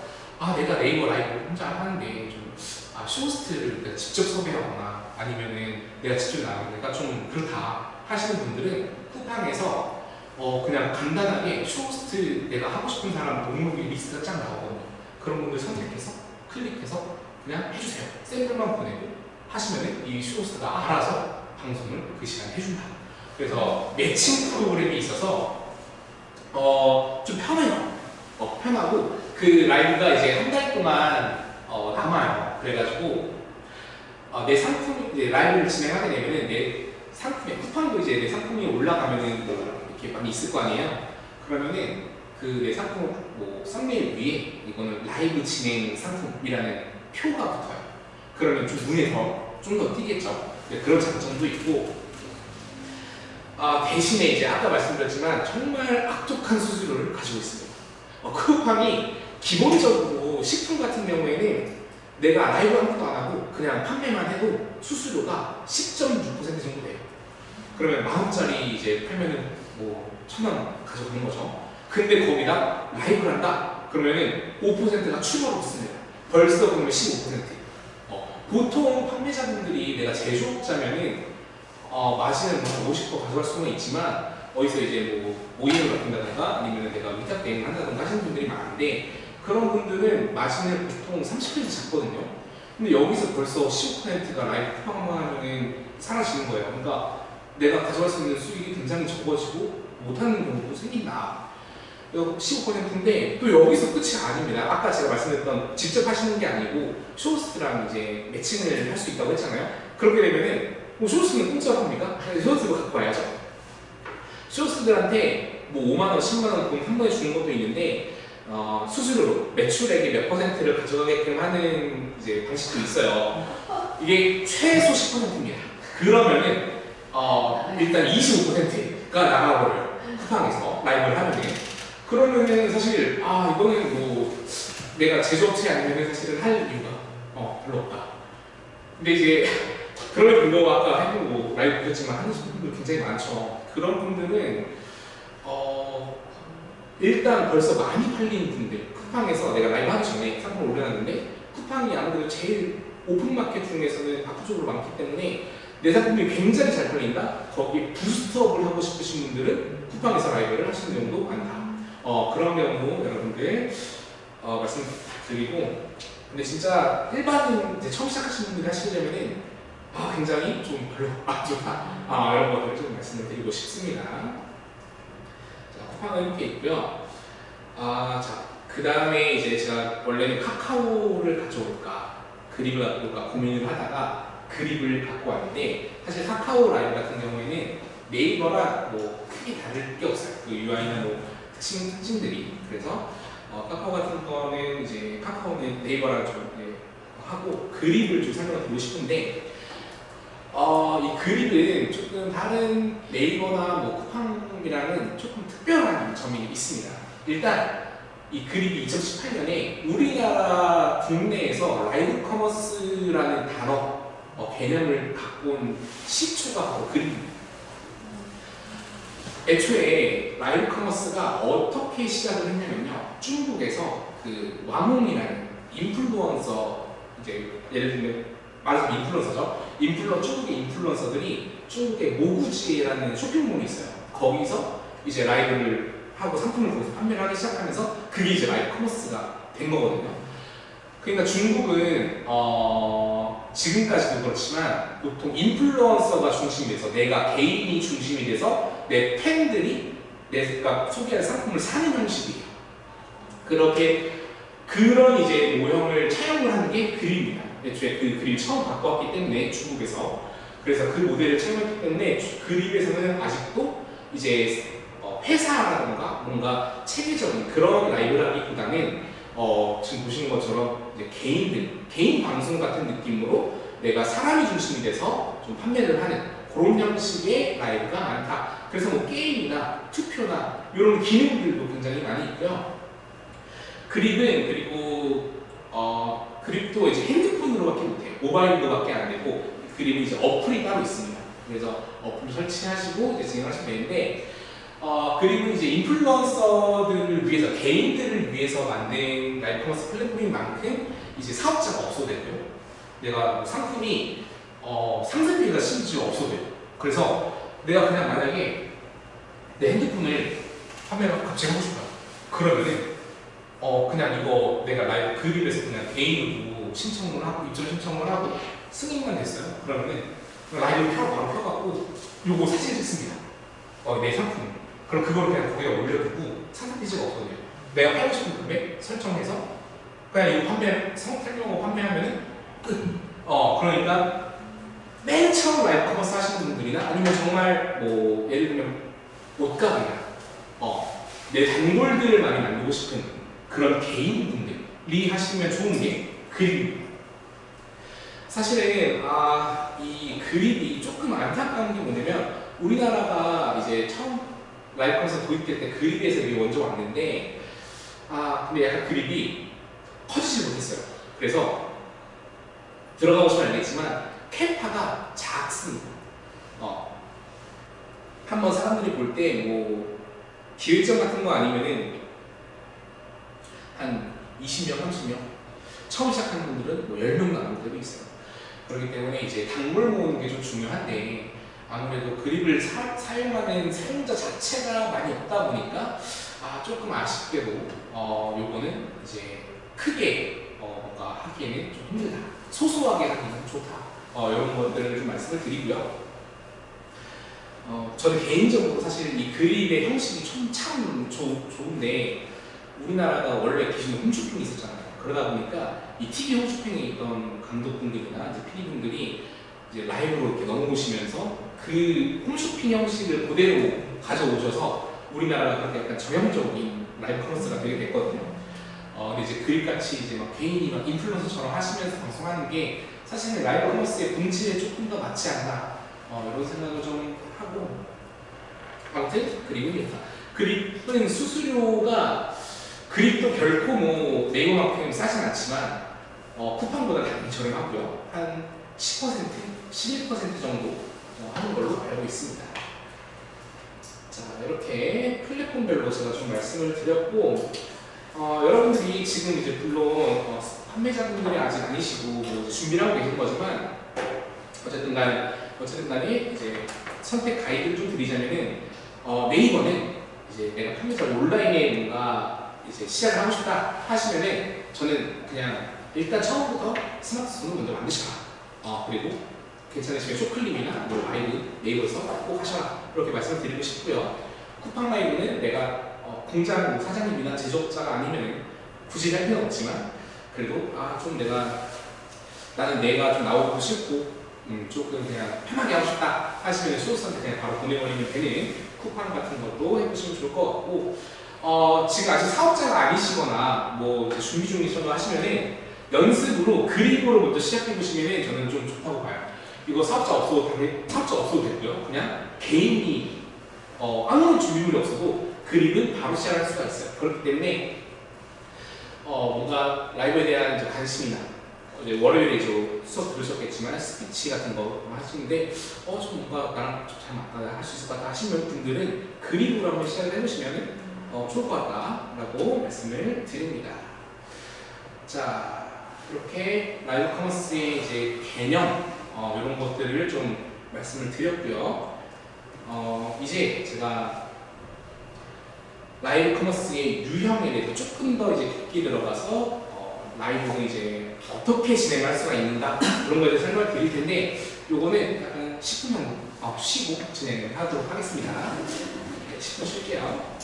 내가 네이버 라이브 혼자 하는데 좀 쇼호스트를 내가 직접 섭외하거나 아니면은 내가 직접 나가니까 좀 그렇다. 하시는 분들은 쿠팡에서 그냥 간단하게 쇼호스트 내가 하고 싶은 사람 목록이 리스트가 쫙 나오거든요. 그런 분들 선택해서 클릭해서 그냥 해주세요. 샘플만 보내고 하시면은 이 쇼호스트가 알아서 방송을 그 시간에 해준다. 그래서 매칭 프로그램이 있어서 좀 편해요. 편하고 그 라이브가 이제 한 달 동안 남아요. 그래가지고 내 상품 이제 라이브를 진행하게 되면은 내 상품에 쿠팡도 이제 내 상품이 올라가면은 뭐 이렇게 많이 있을 거 아니에요. 그러면은 그 내 상품 뭐 썸네일 위에 이거는 라이브 진행 상품이라는 표가 붙어요. 그러면 좀 눈에 좀 더 띄겠죠. 네, 그런 장점도 있고 대신에 이제 아까 말씀드렸지만 정말 악독한 수수료를 가지고 있습니다. 쿠팡이 기본적으로 식품 같은 경우에는 내가 라이브 아무것도 안 하고 그냥 판매만 해도 수수료가 10.6% 정도 돼요. 그러면 10,000원짜리 이제 팔면은 뭐 1,000원 가져가는 거죠. 근데 거기다 라이브를 한다? 그러면은 5%가 추가로 붙습니다. 벌써 그러면 15%. 보통 판매자분들이 내가 제조업자면은 마진은 뭐 50% 가져갈 수는 있지만 어디서 이제 뭐 모임을 맡긴다던가 아니면 내가 위탁 대행을 한다던가 하시는 분들이 많은데 그런 분들은 마진을 보통 30% 잡거든요. 근데 여기서 벌써 15%가 라이브 쿠팡만 하면은 사라지는 거예요. 그러니까 내가 가져갈 수 있는 수익이 굉장히 적어지고 못하는 경우도 생긴다. 15%인데 또 여기서 끝이 아닙니다. 아까 제가 말씀드렸던 직접 하시는 게 아니고 쇼호스트랑 이제 매칭을 할 수 있다고 했잖아요. 그렇게 되면은 뭐 쇼호스트는 공짜로 합니까? 쇼호스트로 갖고 와야죠. 쇼호스트들한테 뭐 5만원, 10만원 돈 한 번에 주는 것도 있는데 수수료로 매출액의 몇 퍼센트를 가져가게끔 하는 이제 방식도 있어요. 이게 최소 10%입니다. 그러면은 일단 25%가 나가버려요. 쿠팡에서 라이브를 하면은. 그러면은 사실 이거는 뭐 내가 제조업체 아니면 사실은 할 이유가 별로 없다. 근데 이제 그런 분들과 아까 해보고 라이브 보셨지만 하는 분들 굉장히 많죠. 그런 분들은 일단 벌써 많이 팔린 분들 쿠팡에서 내가 라이브 하기 전에 상품을 올려놨는데 쿠팡이 아무래도 제일 오픈마켓 중에서는 압도적으로 많기 때문에 내 상품이 굉장히 잘 팔린다? 거기에 부스트업을 하고 싶으신 분들은 쿠팡에서 라이브를 하시는 경우도 많다. 그런 경우 여러분들 말씀드리고 근데 진짜 일반인 이제 처음 시작하시는 분들이 하시려면은 굉장히 좀 별로 안 좋다. 이런 것들을 좀 말씀을 드리고 싶습니다. 자, 쿠팡은 이렇게 있고요. 그 다음에 이제 제가 원래는 카카오를 가져올까 그립을 가져올까 고민을 하다가 그립을 갖고 왔는데 사실 카카오 라이브 같은 경우에는 네이버랑 뭐 크게 다를 게 없어요. 그 UI나 뭐 특징들이. 그래서 카카오 같은 거는 이제 카카오는 네이버랑 좀 하고 그립을 좀 설명드리고 싶은데 이 그립은 조금 다른 네이버나 뭐 쿠팡이랑은 조금 특별한 점이 있습니다. 일단 이 그립이 2018년에 우리나라 국내에서 라이브 커머스라는 단어 개념을 갖고 온 시초가 바로 그립입니다. 애초에 라이브 커머스가 어떻게 시작을 했냐면요. 중국에서 그 왕홍이라는 인플루언서 이제 예를 들면 말해서 인플루언서죠. 중국의 인플루언서들이 중국의 모구지라는 쇼핑몰이 있어요. 거기서 이제 라이브를 하고 상품을 거기서 판매를 하기 시작하면서 그게 이제 라이브 커머스가 된 거거든요. 그러니까 중국은 지금까지도 그렇지만 보통 인플루언서가 중심이 돼서 내가 개인이 중심이 돼서 내 팬들이 내가 소개할 상품을 사는 형식이에요. 그런 이제 모형을 차용을 하는 게 그립입니다. 애초에 그 그립을 처음 갖고 왔기 때문에 중국에서 그래서 그 모델을 차용했기 때문에 그립에서는 아직도 이제 회사라든가 뭔가 체계적인 그런 라이브라기보다는 지금 보시는 것처럼 이제 개인 방송 같은 느낌으로 내가 사람이 중심이 돼서 좀 판매를 하는 그런 형식의 라이브가 많다. 그래서 뭐 게임이나 투표나 이런 기능들도 굉장히 많이 있고요. 그립은 그립도 이제 핸드폰으로밖에 못해요. 모바일로밖에 안 되고 그립은 이제 어플이 따로 있습니다. 그래서 어플 설치하시고 이제 진행하시면 되는데 그리고 이제 인플루언서들을 위해서 개인들을 위해서 만든 라이브 커머스 플랫폼인 만큼 이제 사업자가 없어도 되고요. 내가 상품이 상세비가 심지어 없어도 돼요. 그래서 내가 그냥 만약에 내 핸드폰을 판매를 갑자기 하고 싶다. 그러면은 그냥 이거 내가 라이브 그립에서 그냥 개인으로 신청을 하고 입점 신청을 하고 승인만 됐어요. 그러면은 라이브 바로 켜갖고 요거 사진을 찍습니다. 내 상품. 그럼 그걸 그냥 거기에 올려두고 상품 피지가 없거든요. 내가 팔고 싶은 금액 설정해서 그냥 이거 설명하고 판매하면은 끝. 그러니까 맨 처음 라이브 커머스 하시는 분들이나 아니면 정말 뭐 예를 들면 옷가게나 내 단골들을 많이 만들고 싶은 그런 개인분들이 하시면 좋은 게 그립. 사실은 이 그립이 조금 안타까운 게 뭐냐면 우리나라가 이제 처음 라이브 커머스 도입될 때 그립에서 이게 먼저 왔는데 근데 약간 그립이 커지지 못했어요. 그래서 들어가 보시면 알겠지만 캐파가 작습니다. 한번 사람들이 볼 때 뭐 기획전 같은 거 아니면은 한 20명, 30명 처음 시작하는 분들은 뭐 10명 나오는 분들도 있어요. 그렇기 때문에 이제 단골 모으는 게 좀 중요한데 아무래도 그립을 사용하는 사용자 자체가 많이 없다 보니까 조금 아쉽게도 요거는 이제 크게 뭔가 하기에는 좀 힘들다. 소소하게 하기는 좋다. 이런 것들을 좀 말씀을 드리고요. 저는 개인적으로 사실 이 그립의 형식이 참 좋은데 우리나라가 원래 기존에 홈쇼핑이 있었잖아요. 그러다 보니까 이 TV 홈쇼핑에 있던 감독분들이나 이제 PD분들이 이제 라이브로 이렇게 넘어오시면서 그 홈쇼핑 형식을 그대로 가져오셔서 우리나라가 그렇게 약간 전형적인 라이브 커머스가 되게 됐거든요. 근데 이제 그립같이 이제 막 개인이 막 인플루언서처럼 하시면서 방송하는 게 사실은 라이브 커머스의 본질에 조금 더 맞지 않나 이런 생각을 좀 하고 아무튼 그립입니다. 그립은 수수료가 그립도 결코 뭐 네이버만큼 싸진 않지만 쿠팡보다 당연히 저렴하고요. 한 10%, 11% 정도 하는 걸로 알고 있습니다. 자, 이렇게 플랫폼별로 제가 좀 말씀을 드렸고 여러분들이 지금 이제 물론 판매자분들이 아직 아니시고 뭐 준비를 하고 계신 거지만 어쨌든 간에 이제 선택 가이드를 좀 드리자면은 네이버는 이제 내가 판매자 온라인에 뭔가 이제 시작을 하고 싶다 하시면은 저는 그냥 일단 처음부터 스마트폰을 먼저 만드셔라. 그리고 괜찮으시면 쇼클립이나 뭐 라이브 네이버에서 꼭 하셔라. 이렇게 말씀을 드리고 싶고요. 쿠팡 라이브는 내가 공장 사장님이나 제조업자가 아니면 굳이 할 필요는 없지만 그래도 좀 나는 내가 좀 나오고 싶고 조금 그냥 편하게 하고 싶다 하시면 소속사한테 그냥 바로 보내버리면 되는 쿠팡 같은 것도 해보시면 좋을 것 같고 지금 아직 사업자가 아니시거나 뭐 이제 준비 중이셔서 하시면은 연습으로 그립으로 먼저 시작해보시면 저는 좀 좋다고 봐요. 이거 사업자 없어도 됐고요. 그냥 개인이 아무런 준비물이 없어도 그립은 바로 시작할 수가 있어요. 그렇기 때문에 뭔가 라이브에 대한 이제 관심이나 이제 월요일에 수업 들으셨겠지만 스피치 같은 거 하시는데 좀 뭔가 나랑 좀 잘 맞다 할 수 있을 것 같다 하시는 분들은 그립으로 한번 시작을 해보시면 좋을 것 같다라고 말씀을 드립니다. 자, 이렇게 라이브 커머스의 이제 개념 이런 것들을 좀 말씀을 드렸고요. 이제 제가 라이브 커머스의 유형에 대해서 조금 더 이제 깊게 들어가서 라이브는 이제 어떻게 진행할 수가 있는가 그런 거에 대해서 설명을 드릴 텐데 요거는 약간 10분 정도 쉬고 진행을 하도록 하겠습니다. 네, 10분 쉴게요.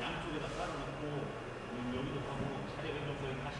양쪽에다 깔아놓고 여기도 하고 자리 변경석이 다시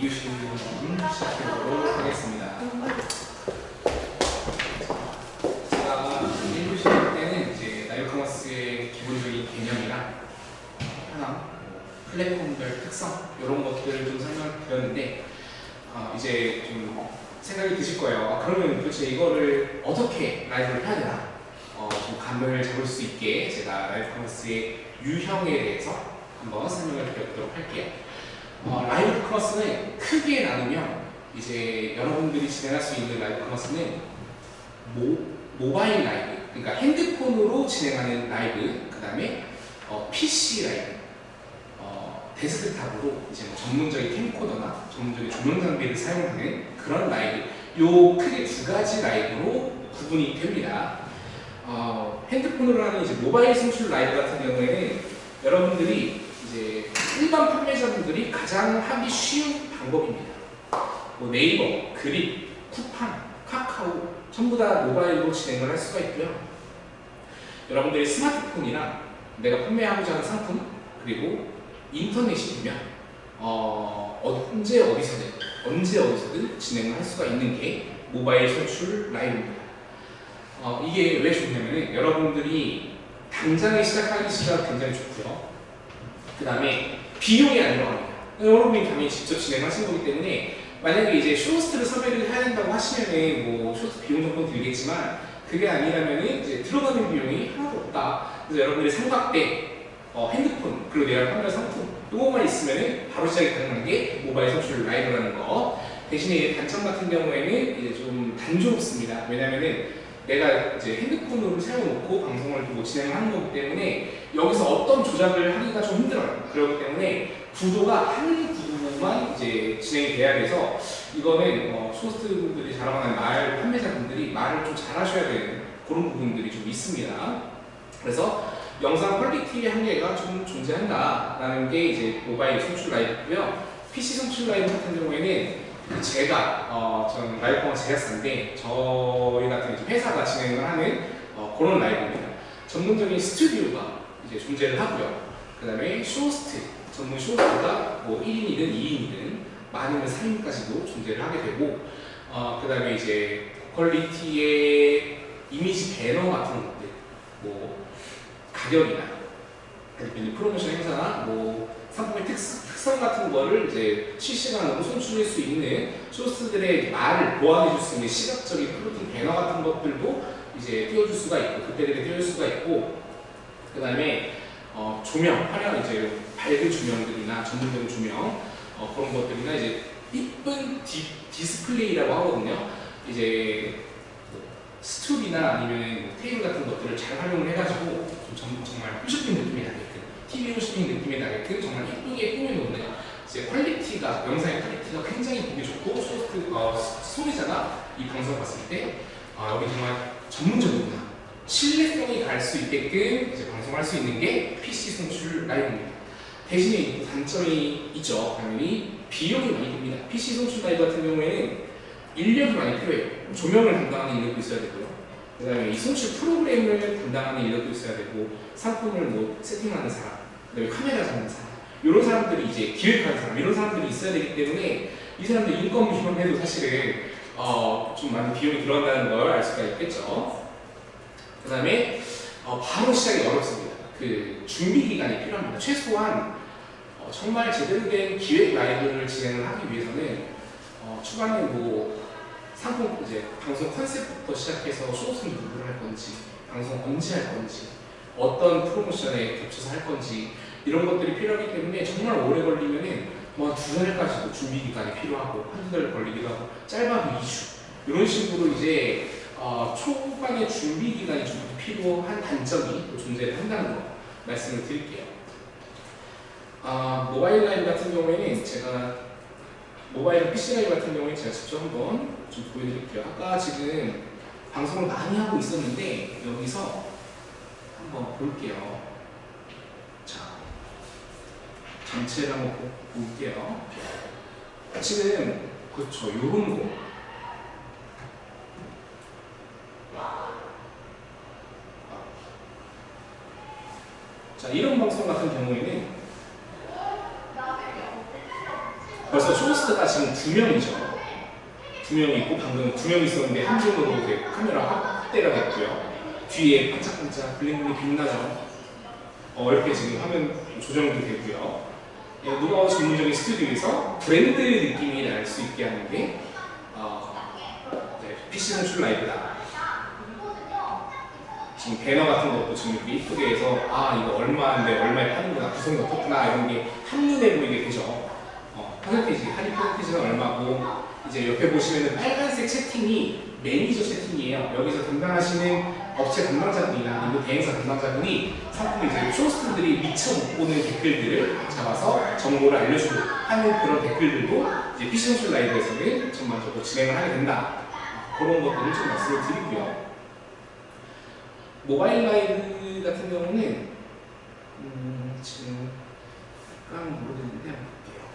2교시 한번 시작해보도록 하겠습니다. 제가 1교시 때는 이제 라이브 커머스의 기본적인 개념이랑 하나, 플랫폼별 특성 이런 것들을 좀 설명드렸는데 이제 좀 생각이 드실 거예요. 그러면 도대체 이거를 어떻게 라이브를 해야 되나? 좀 감을 잡을 수 있게 제가 라이브 커머스의 유형에 대해서 한번 설명을 드려보도록 할게요. 라이브 커머스는 크게 나누면 이제 여러분들이 진행할 수 있는 라이브 커머스는 모바일 라이브, 그러니까 핸드폰으로 진행하는 라이브, 그 다음에 PC 라이브, 데스크탑으로 이제 뭐 전문적인 캠코더나 전문적인 조명 장비를 사용하는 그런 라이브, 요 크게 두 가지 라이브로 구분이 됩니다. 핸드폰으로 하는 이제 모바일 송출 라이브 같은 경우에는 여러분들이 이제 일반 판매자분들이 가장 하기 쉬운 방법입니다. 뭐 네이버, 그립, 쿠팡, 카카오 전부 다 모바일로 진행을 할 수가 있고요. 여러분들이 스마트폰이랑 내가 판매하고자 하는 상품 그리고 인터넷이 되면 언제 어디서든 진행을 할 수가 있는 게 모바일 송출 라이브입니다. 이게 왜 좋냐면은 여러분들이 당장에 시작하기 시작 굉장히 좋고요. 그 다음에 비용이 안 들어갑니다. 여러분이 당연히 직접 진행하신 거기 때문에 만약에 이제 쇼호스트를 섭외를 해야 된다고 하시면은 뭐 쇼호스트 비용 정도는 들겠지만 그게 아니라면은 이제 들어가는 비용이 하나도 없다. 그래서 여러분들이 삼각대, 핸드폰 그리고 내가 판매할 상품 이것만 있으면은 바로 시작이 가능한 게 모바일 송출 라이브라는 거. 대신에 단점 같은 경우에는 이제 좀 단조롭습니다. 왜냐면은 내가 이제 핸드폰으로 세워놓고 방송을 뭐 진행을 하는 거기 때문에 여기서 어떤 조작을 하기가 좀 힘들어요. 그렇기 때문에 구도가 한 구도만 이제 진행이 돼야 돼서 이거는 쇼호스트분들이 자랑하는 판매자분들이 말을 좀 잘하셔야 되는 그런 부분들이 좀 있습니다. 그래서 영상 퀄리티의 한계가 좀 존재한다라는 게 이제 모바일 송출 라이브고요. PC 송출 라이브 같은 경우에는 제가 저는 라이브 커머스 제작사인데 저희 같은 회사가 진행을 하는 그런 라이브입니다. 전문적인 스튜디오가 이제 존재를 하고요. 그 다음에 쇼호스트, 전문 쇼호스트가 뭐 1인이든 2인이든 많으면 3인까지도 존재를 하게 되고 그 다음에 이제 퀄리티의 이미지 배너 같은 것들, 뭐 가격이나 프로모션 행사나 뭐 상품의 특성 같은 거를 이제 실시간으로 송출할 수 있는 쇼호스트들의 말을 보완해 줄 수 있는 시각적인 플로팅 배너 같은 것들도 이제 띄워줄 수가 있고 그때그때 띄워줄 수가 있고 그 다음에 조명, 화려한 이제 밝은 조명들이나 전문적인 조명 그런 것들이나 이제 이쁜 디스플레이라고 하거든요. 이제 스툴이나 아니면 테이블 같은 것들을 잘 활용을 해가지고 정말 홈쇼핑 느낌이 나게끔 TV 홈쇼핑 느낌이 나게끔 정말 예쁘게 꾸며놓는 이제 퀄리티가 영상의 퀄리티가 굉장히 보기 좋고 소비자가 이 방송을 봤을 때 여기 정말 전문적이구나 신뢰성이 갈 수 있게끔 이제 방송할 수 있는 게 PC 송출 라이브입니다. 대신에 단점이 있죠. 당연히 비용이 많이 듭니다. PC 송출 라이브 같은 경우에는 인력이 많이 필요해요. 조명을 담당하는 인력도 있어야 되고요. 그 다음에 이 송출 프로그램을 담당하는 인력도 있어야 되고 상품을 뭐 세팅하는 사람, 그 다음에 카메라 잡는 사람 이런 사람들이 이제 기획하는 사람 이런 사람들이 있어야 되기 때문에 이 사람들 인건비 비용해도 사실은 좀 많은 비용이 들어간다는 걸 알 수가 있겠죠. 그 다음에 바로 시작이 어렵습니다. 그 준비 기간이 필요합니다. 최소한 정말 제대로 된 기획 라이브를 진행을 하기 위해서는 초반에 뭐 상품 이제 방송 컨셉부터 시작해서 쇼호스트 누구를 할 건지, 방송 언제 할 건지, 어떤 프로모션에 겹쳐서 할 건지 이런 것들이 필요하기 때문에 정말 오래 걸리면은 뭐 2달까지도 준비 기간이 필요하고 한두 달 걸리기도 하고 짧아도 2주 이런 식으로 이제 초반에 준비 기간이 좀 필요한 단점이 또 존재를 한다는 거 말씀을 드릴게요. 모바일 라이브 같은 경우에는 제가 모바일 PC 라이브 같은 경우에 제가 직접 한번 좀 보여드릴게요. 아까 지금 방송을 많이 하고 있었는데 여기서 한번 볼게요. 자, 전체를 한번 볼게요. 지금 그렇죠. 요런 거. 자, 이런 방송 같은 경우에는 벌써 쇼호스트가 지금 2명이죠. 2명이 있고 방금 2명이 있었는데 한 명으로 이제 카메라 확대가 됐고요. 뒤에 반짝반짝 블링블링 빛나죠. 이렇게 지금 화면 조정도 되고요. 노가우 전문적인 스튜디오에서 브랜드 느낌이 날 수 있게 하는 게 PC 선출 라이브다. 지금 배너 같은 것도 지금 이렇게 이쁘게 해서 이거 얼마인데 얼마에 파는구나, 구성이 어떻구나 이런 게 한눈에 보이게 되죠. 퍼센테이지, 할인 퍼센테이지는 얼마고, 이제 옆에 보시면은 빨간색 채팅이 매니저 채팅이에요. 여기서 담당하시는 업체 담당자분이나 아니면 대행사 담당자분이 상품을 이제 쇼호스트들이 미처 못 보는 댓글들을 잡아서 정보를 알려주고 하는 그런 댓글들도 이제 PC 선출 라이브에서는 전반적으로 진행을 하게 된다. 그런 것들을 좀 말씀을 드리고요. 모바일 라이브 같은 경우는 지금 약간 모르겠는데 한번 볼게요.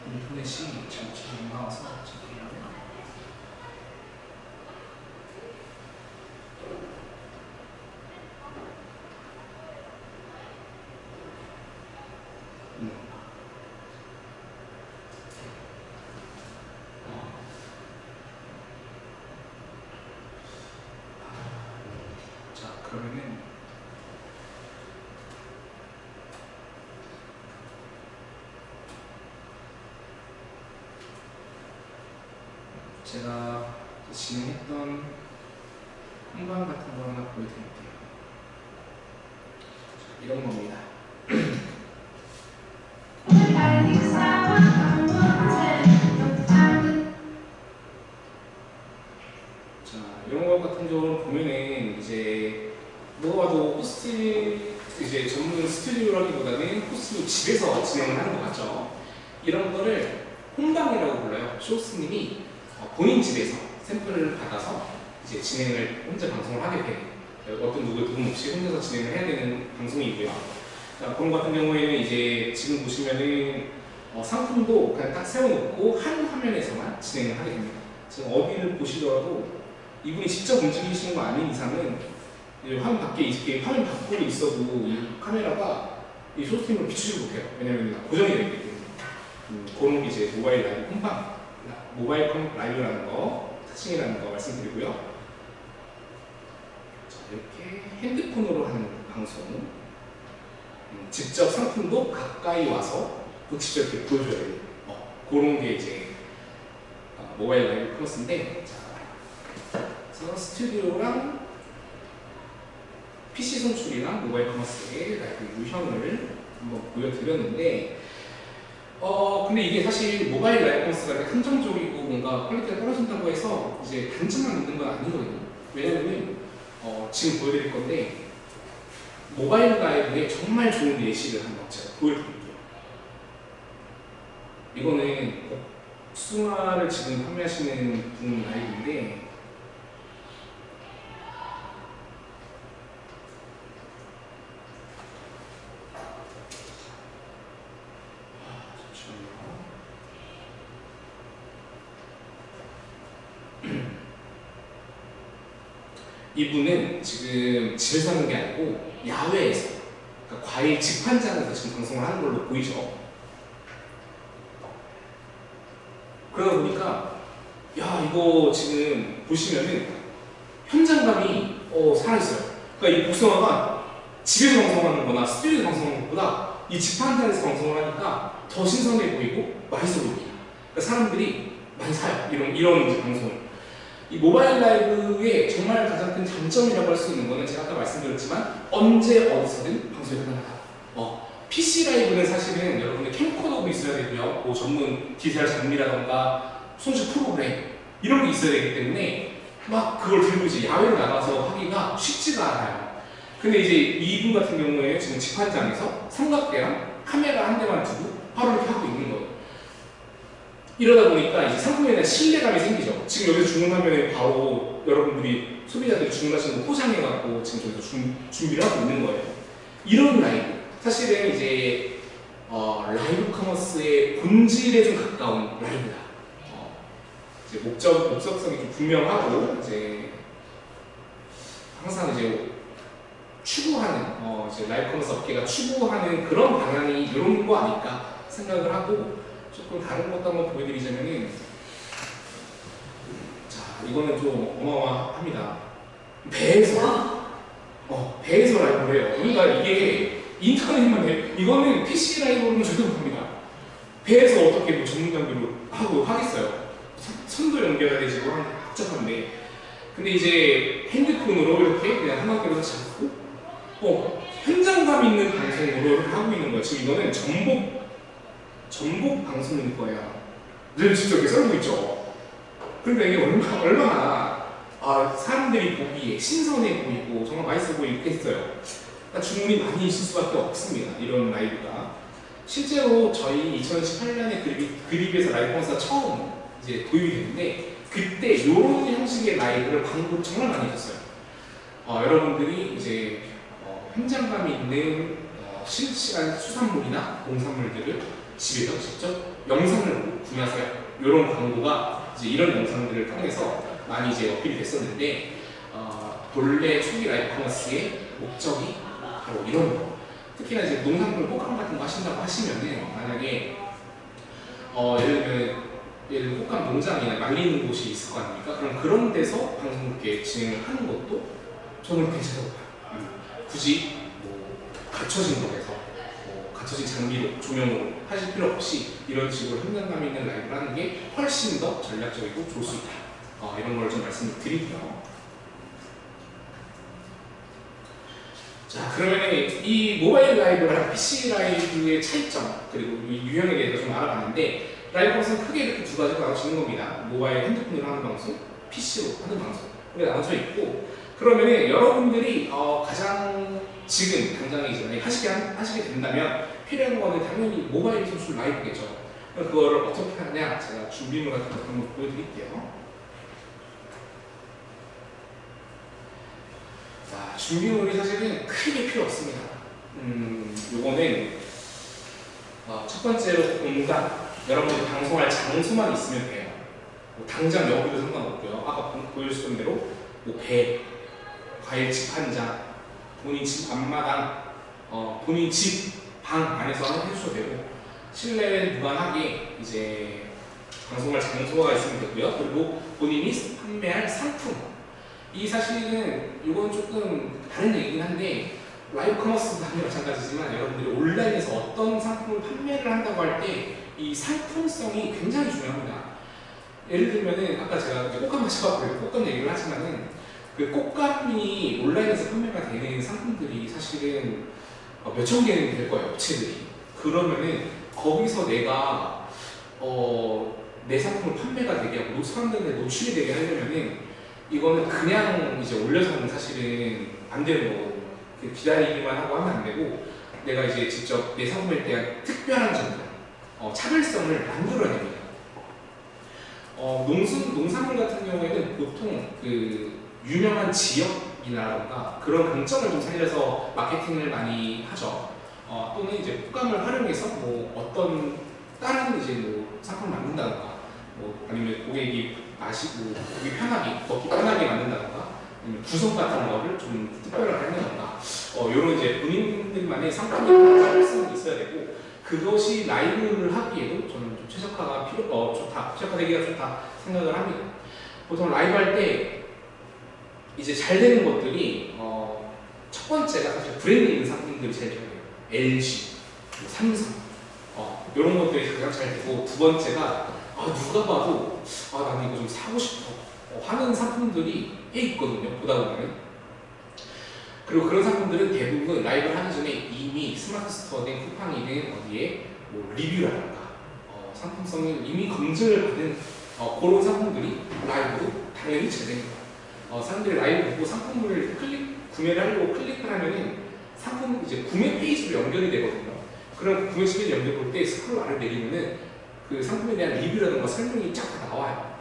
인터넷이 잘 나와서 잠깐만요. 자, 그러면은 제가 진행했던 한방 같은 거 하나 보여드릴게요. 자, 이런 겁니다. 자, 이런 거 같은 경우는 보면은 이제 뭐가 봐도 호스트 이제 전문 스튜디오라기보다는 호스트 집에서 진행을 하는 것 같죠. 이런 거를 혼방이라고 불러요. 쇼호스트님이 본인 집에서 샘플을 받아서 이제 진행을 혼자 방송을 하게 되는, 어떤 누구의 도움 없이 혼자서 진행을 해야 되는 방송이고요. 자, 그런 같은 경우에는 이제 지금 보시면은 상품도 그냥 딱 세워놓고 한 화면에서만 진행을 하게 됩니다. 지금 어디를 보시더라도 이분이 직접 움직이시는 거 아닌 이상은 화면 밖에 이렇게 화면 밖으로 있어도 이 카메라가 이 쇼스팀으로 비추지 못해요. 왜냐면 고정이 되어 있기 때문에. 그런 게 이제 모바일 라이브 혼방, 모바일 라이브라는 거, 특징이라는 거 말씀드리고요. 자, 이렇게 핸드폰으로 하는 방송, 직접 상품도 가까이 와서 직접 이렇게 보여줘야 돼요. 그런 게 이제 모바일 라이브 코너스인데, 그래서 스튜디오랑 PC 송출이랑 모바일 커머스의 라이브 유형을 한번 보여드렸는데, 근데 이게 사실 모바일 라이브 커머스가 이렇게 한정적이고 뭔가 퀄리티가 떨어진다고 해서 이제 단점만 있는 건 아니거든요. 왜냐면은 지금 보여드릴 건데 모바일 라이브에 정말 좋은 예시를 한번 제가 보여드릴게요. 이거는 복숭아를 지금 판매하시는 분 라이브인데, 이분은 지금 집에서 하는 게 아니고 야외에서, 그러니까 과일 직판장에서 지금 방송을 하는 걸로 보이죠. 그러다 보니까 야, 이거 지금 보시면은 현장감이 살아있어요. 그러니까 이 복숭아가 집에서 방송하는 거나 스튜디오에서 방송하는 것보다 이 직판장에서 방송을 하니까 더 신선해 보이고 맛있어 보입니다. 그러니까 사람들이 많이 사요. 이런 이제 방송을. 이 모바일 라이브의 정말 가장 큰 장점이라고 할 수 있는 거는 제가 아까 말씀드렸지만 언제 어디서든 방송이 가능하다. PC 라이브는 사실은 여러분의 캠코더도 있어야 되고요. 뭐 전문 디지털 장비라던가 손실 프로그램 이런 게 있어야 되기 때문에 막 그걸 들고 이제 야외로 나가서 하기가 쉽지가 않아요. 근데 이제 이분 같은 경우에 지금 직판장에서 삼각대랑 카메라 한 대만 두고 바로 이렇게 하고 있는 거예요. 이러다 보니까 이제 상품에 대한 신뢰감이 생기죠. 지금 여기서 주문하면 바로 여러분들이 소비자들이 주문하시는 거 포장해갖고 지금 저기서 준비를 하고 있는 거예요. 이런 라이브, 사실은 이제 라이브 커머스의 본질에 좀 가까운 라이브다. 이제 목적성이 좀 분명하고 이제 항상 이제 추구하는 이제 라이브 커머스 업계가 추구하는 그런 방향이 이런 거 아닐까 생각을 하고 조금 다른 것도 한번 보여드리자면은 자 이거는 좀 어마어마합니다. 배에서 라이브를 해요. 그러니까 이게 인터넷만 해. 이거는 PC 라이브로는 절대 못합니다. 배에서 어떻게 뭐 전문 장비로 하겠어요. 선도 연결해야 되지고 복잡한데. 근데 이제 핸드폰으로 이렇게 그냥 한마디로 잡고 현장감 있는 방송으로 이렇게 하고 있는 거예요. 지금 이거는 전복 방송일 거예요. 늘 진짜 이렇게 썰고 있죠. 그러니까 이게 얼마나 사람들이 보기에 신선해 보이고 정말 맛있어 보이고 했어요. 그러니까 주문이 많이 있을 수밖에 없습니다. 이런 라이브가. 실제로 저희 2018년에 그립에서 라이브 커머스가 처음 이제 도입이 됐는데 그때 이런 형식의 라이브를 광고를 정말 많이 했었어요. 여러분들이 이제 현장감이 있는 실시간 수산물이나 농산물들을 집에서 직접 영상을 구매하세요. 이런 광고가 이제 이런 영상들을 통해서 많이 이제 어필이 됐었는데 본래 초기 라이브 커머스의 목적이 바로 이런 거. 특히나 이제 농산물 꽃감 같은 거 하신다고 하시면은 만약에 예를 들면 꽃감 농장이나 말리는 곳이 있을 거 아닙니까? 그럼 그런 데서 방송 이렇게 진행을 하는 것도 저는 괜찮다고 봐요. 굳이 뭐 갖춰진 곳에서 갖춰진 장비로 조명으로 하실 필요 없이 이런 식으로 현장감 있는 라이브를 하는 게 훨씬 더 전략적이고 좋을 수 있다. 이런 걸 좀 말씀을 드릴게요. 자, 그러면 이 모바일 라이브랑 PC 라이브의 차이점 그리고 이 유형에 대해서 좀 알아봤는데 라이브 방송은 크게 이렇게 두 가지로 나눠지는 겁니다. 모바일 핸드폰으로 하는 방송, PC로 하는 방송 이렇게 나눠져 있고 그러면은 여러분들이 가장 지금 당장 이제 하시게 된다면 필요한 거는 당연히 모바일 송출 라이브겠죠. 그럼 그거를 어떻게 하냐 제가 준비물 같은 거 한번 보여드릴게요. 자, 준비물이 사실은 크게 필요 없습니다. 요거는 첫 번째로 공간, 여러분들이 방송할 장소만 있으면 돼요. 뭐 당장 여기도 상관없고요. 아까 보여주셨던 대로 뭐 배, 과일집 한 장, 본인 집 앞마당, 본인 집 방 안에서 해주셔도 되고 실내에 무관하게 이제 방송할 장소가 있으면 되고요. 그리고 본인이 판매할 상품. 이 사실은 이건 조금 다른 얘기긴 한데 라이브 커머스도 당연히 마찬가지지만 여러분들이 온라인에서 어떤 상품을 판매를 한다고 할 때 이 상품성이 굉장히 중요합니다. 예를 들면은 아까 제가 꽃감 마셔봤고요. 꽃감 얘기를 하지만은 그 꽃감이 온라인에서 판매가 되는 상품들이 사실은 몇천 개는 될 거예요. 업체들이. 그러면은 거기서 내가 내 상품을 판매가 되게 하고 사람들한테 노출이 되게 하려면은 이거는 그냥 이제 올려서는 사실은 안 되는 거고 기다리기만 하고 하면 안 되고 내가 이제 직접 내 상품에 대한 특별한 점들, 차별성을 만들어야 됩니다. 농산물 같은 경우에는 보통 그 유명한 지역이라던가 그런 강점을 좀 살려서 마케팅을 많이 하죠. 또는 이제 꽃감을 활용해서 뭐 어떤 다른 이제 뭐 상품을 만든다던가 뭐 아니면 고객이 마시고 보기 편하게 먹기 편하게 만든다던가 아니면 구성 같은 거를 좀 특별하게 한다던가 이런 이제 본인들만의 상품이 활성이 있어야 되고 그것이 라이브를 하기에도 저는 좀 최적화가 좋다, 최적화되기가 좋다 생각을 합니다. 보통 라이브 할 때 이제 잘 되는 것들이 첫 번째가 사실 브랜드 있는 상품들이 제일 잘 돼요. LG, 삼성 이런 것들이 가장 잘 되고 두 번째가 누가 봐도 나는 이거 좀 사고 싶어 하는 상품들이 꽤 있거든요. 보다 보면. 그리고 그런 상품들은 대부분 라이브를 하기 전에 이미 스마트 스토어든 쿠팡이든 어디에 뭐 리뷰라든가 상품성을 이미 검증을 받은 그런 상품들이 라이브도 당연히 잘 됩니다. 사람들이 라이브 보고 상품을 구매를 하려고 클릭을 하면은 상품 이제 구매 페이지로 연결이 되거든요. 그럼 구매 페이지 연결 볼 때 스크롤 아래 내리면은 그 상품에 대한 리뷰라든가 설명이 쫙 다 나와요.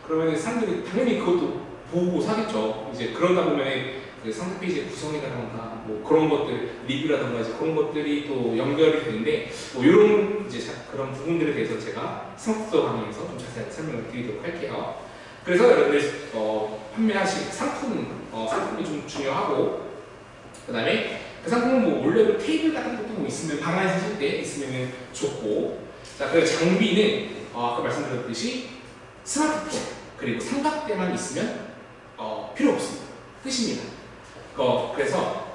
그러면 사람들이 당연히 그것도 보고 사겠죠. 이제 그러다 보면 그 상세 페이지의 구성이라든가 뭐 그런 것들, 리뷰라든가 이제 그런 것들이 또 연결이 되는데 뭐 이런 이제 그런 부분들에 대해서 제가 스마트스토어 강의에서 좀 자세하게 설명을 드리도록 할게요. 그래서 여러분들 판매하실 상품이 좀 중요하고, 그 다음에 그 상품은 뭐 원래 테이블 같은 것도 뭐 있으면 방 안에 쓰실 때 있으면 좋고, 자 그리고 장비는 아까 말씀드렸듯이 스마트폰 그리고 삼각대만 있으면 필요 없습니다. 끝입니다. 그래서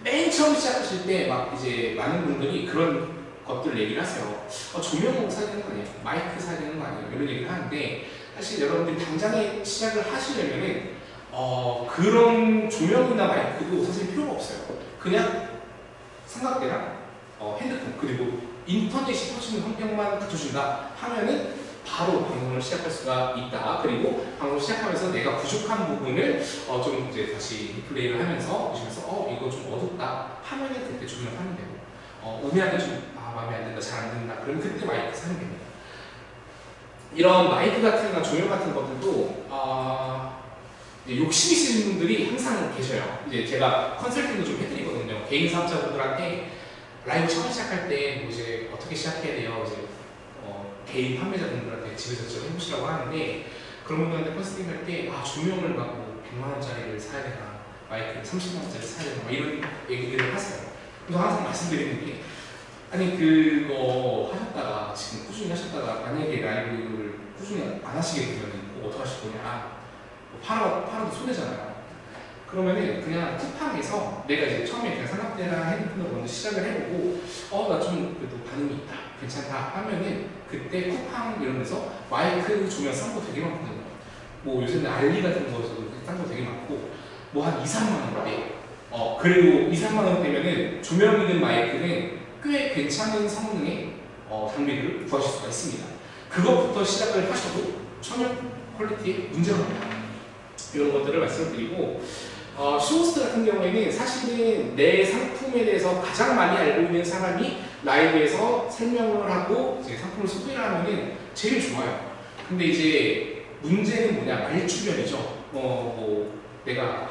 맨 처음 시작하실 때 막 이제 많은 분들이 그런 것들 얘기를 하세요. 조명 사야 되는 거 아니에요? 마이크 사야 되는 거 아니에요? 이런 얘기를 하는데, 사실 여러분들이 당장에 시작을 하시려면은 그런 조명이나 마이크도 사실 필요가 없어요. 그냥 삼각대랑 핸드폰 그리고 인터넷이 터지는 환경만 갖춰준다 하면은 바로 방송을 시작할 수가 있다. 그리고 방송을 시작하면서 내가 부족한 부분을 좀 이제 다시 리플레이를 하면서 보시면서 이거 좀 어둡다 하면은 그때 조명을 하면 되고, 음향이 좀 마음에 안 든다, 잘 안 된다 그러면 그때 마이크 사면 됩니다. 이런 마이크 같은 거나 조명 같은 것들도 욕심 있으신 분들이 항상 계셔요. 이제 제가 컨설팅도 좀 해드리거든요. 개인 사업자분들한테 라이브 처음 시작할 때 뭐 이제 어떻게 시작해야 돼요? 이제 개인 판매자분들한테 집에서 좀 해보시라고 하는데, 그런 분들한테 컨설팅 할 때 조명을 막 뭐 100만 원짜리를 사야 되나, 마이크 30만 원짜리 사야 되나, 막 이런 얘기를 하세요. 그래서 항상 말씀드리는 게, 아니 그거 하셨다가 지금 꾸준히 하셨다가 만약에 라이브를 꾸준히 안 하시게 되면 어떻게 하실 거냐, 팔아도 손해잖아요. 그러면은 그냥 쿠팡에서 내가 이제 처음에 그냥 삼각대랑 핸드폰을 먼저 시작을 해보고 나 좀 그래도 반응이 있다, 괜찮다 하면은 그때 쿠팡 이런 데서 마이크 조명 싼 거 되게 많거든요. 뭐 요새는 알리 같은 거에서도 싼 거 되게 많고 뭐 한 2, 3만 원대. 그리고 2, 3만 원대면은 조명이든 마이크는 꽤 괜찮은 성능의 장비를 구하실 수가 있습니다. 그것부터 시작을 하셔도 전혀 퀄리티에 문제가 없다. 이런 것들을 말씀을 드리고, 쇼호스트 같은 경우에는 사실은 내 상품에 대해서 가장 많이 알고 있는 사람이 라이브에서 설명을 하고 이제 상품을 소개를 하면은 제일 좋아요. 근데 이제 문제는 뭐냐, 말주변이죠. 뭐 내가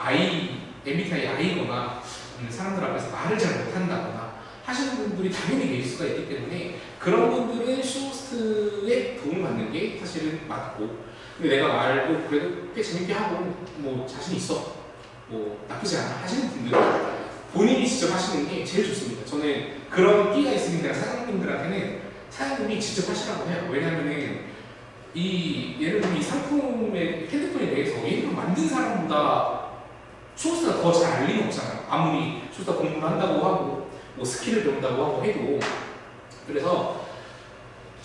MBTI I거나 사람들 앞에서 말을 잘 못한다거나 하시는 분들이 당연히 계실 수가 있기 때문에 그런 분들은 쇼호스트에 도움을 받는 게 사실은 맞고, 근데 내가 말도 그래도 꽤 재밌게 하고 뭐 자신 있어, 뭐 나쁘지 않아 하시는 분들은 본인이 직접 하시는 게 제일 좋습니다. 저는 그런 끼가 있으면 그냥 사장님들한테는 사장님이 직접 하시라고 해요. 왜냐면은 예를 들면 이 상품의 핸드폰에 대해서 얘를 만든 사람보다 쇼호스트가 더 잘 알 리는 없잖아요. 아무리 쇼호스트가 공부를 한다고 하고 뭐 스킬을 배운다고 하고 해도. 그래서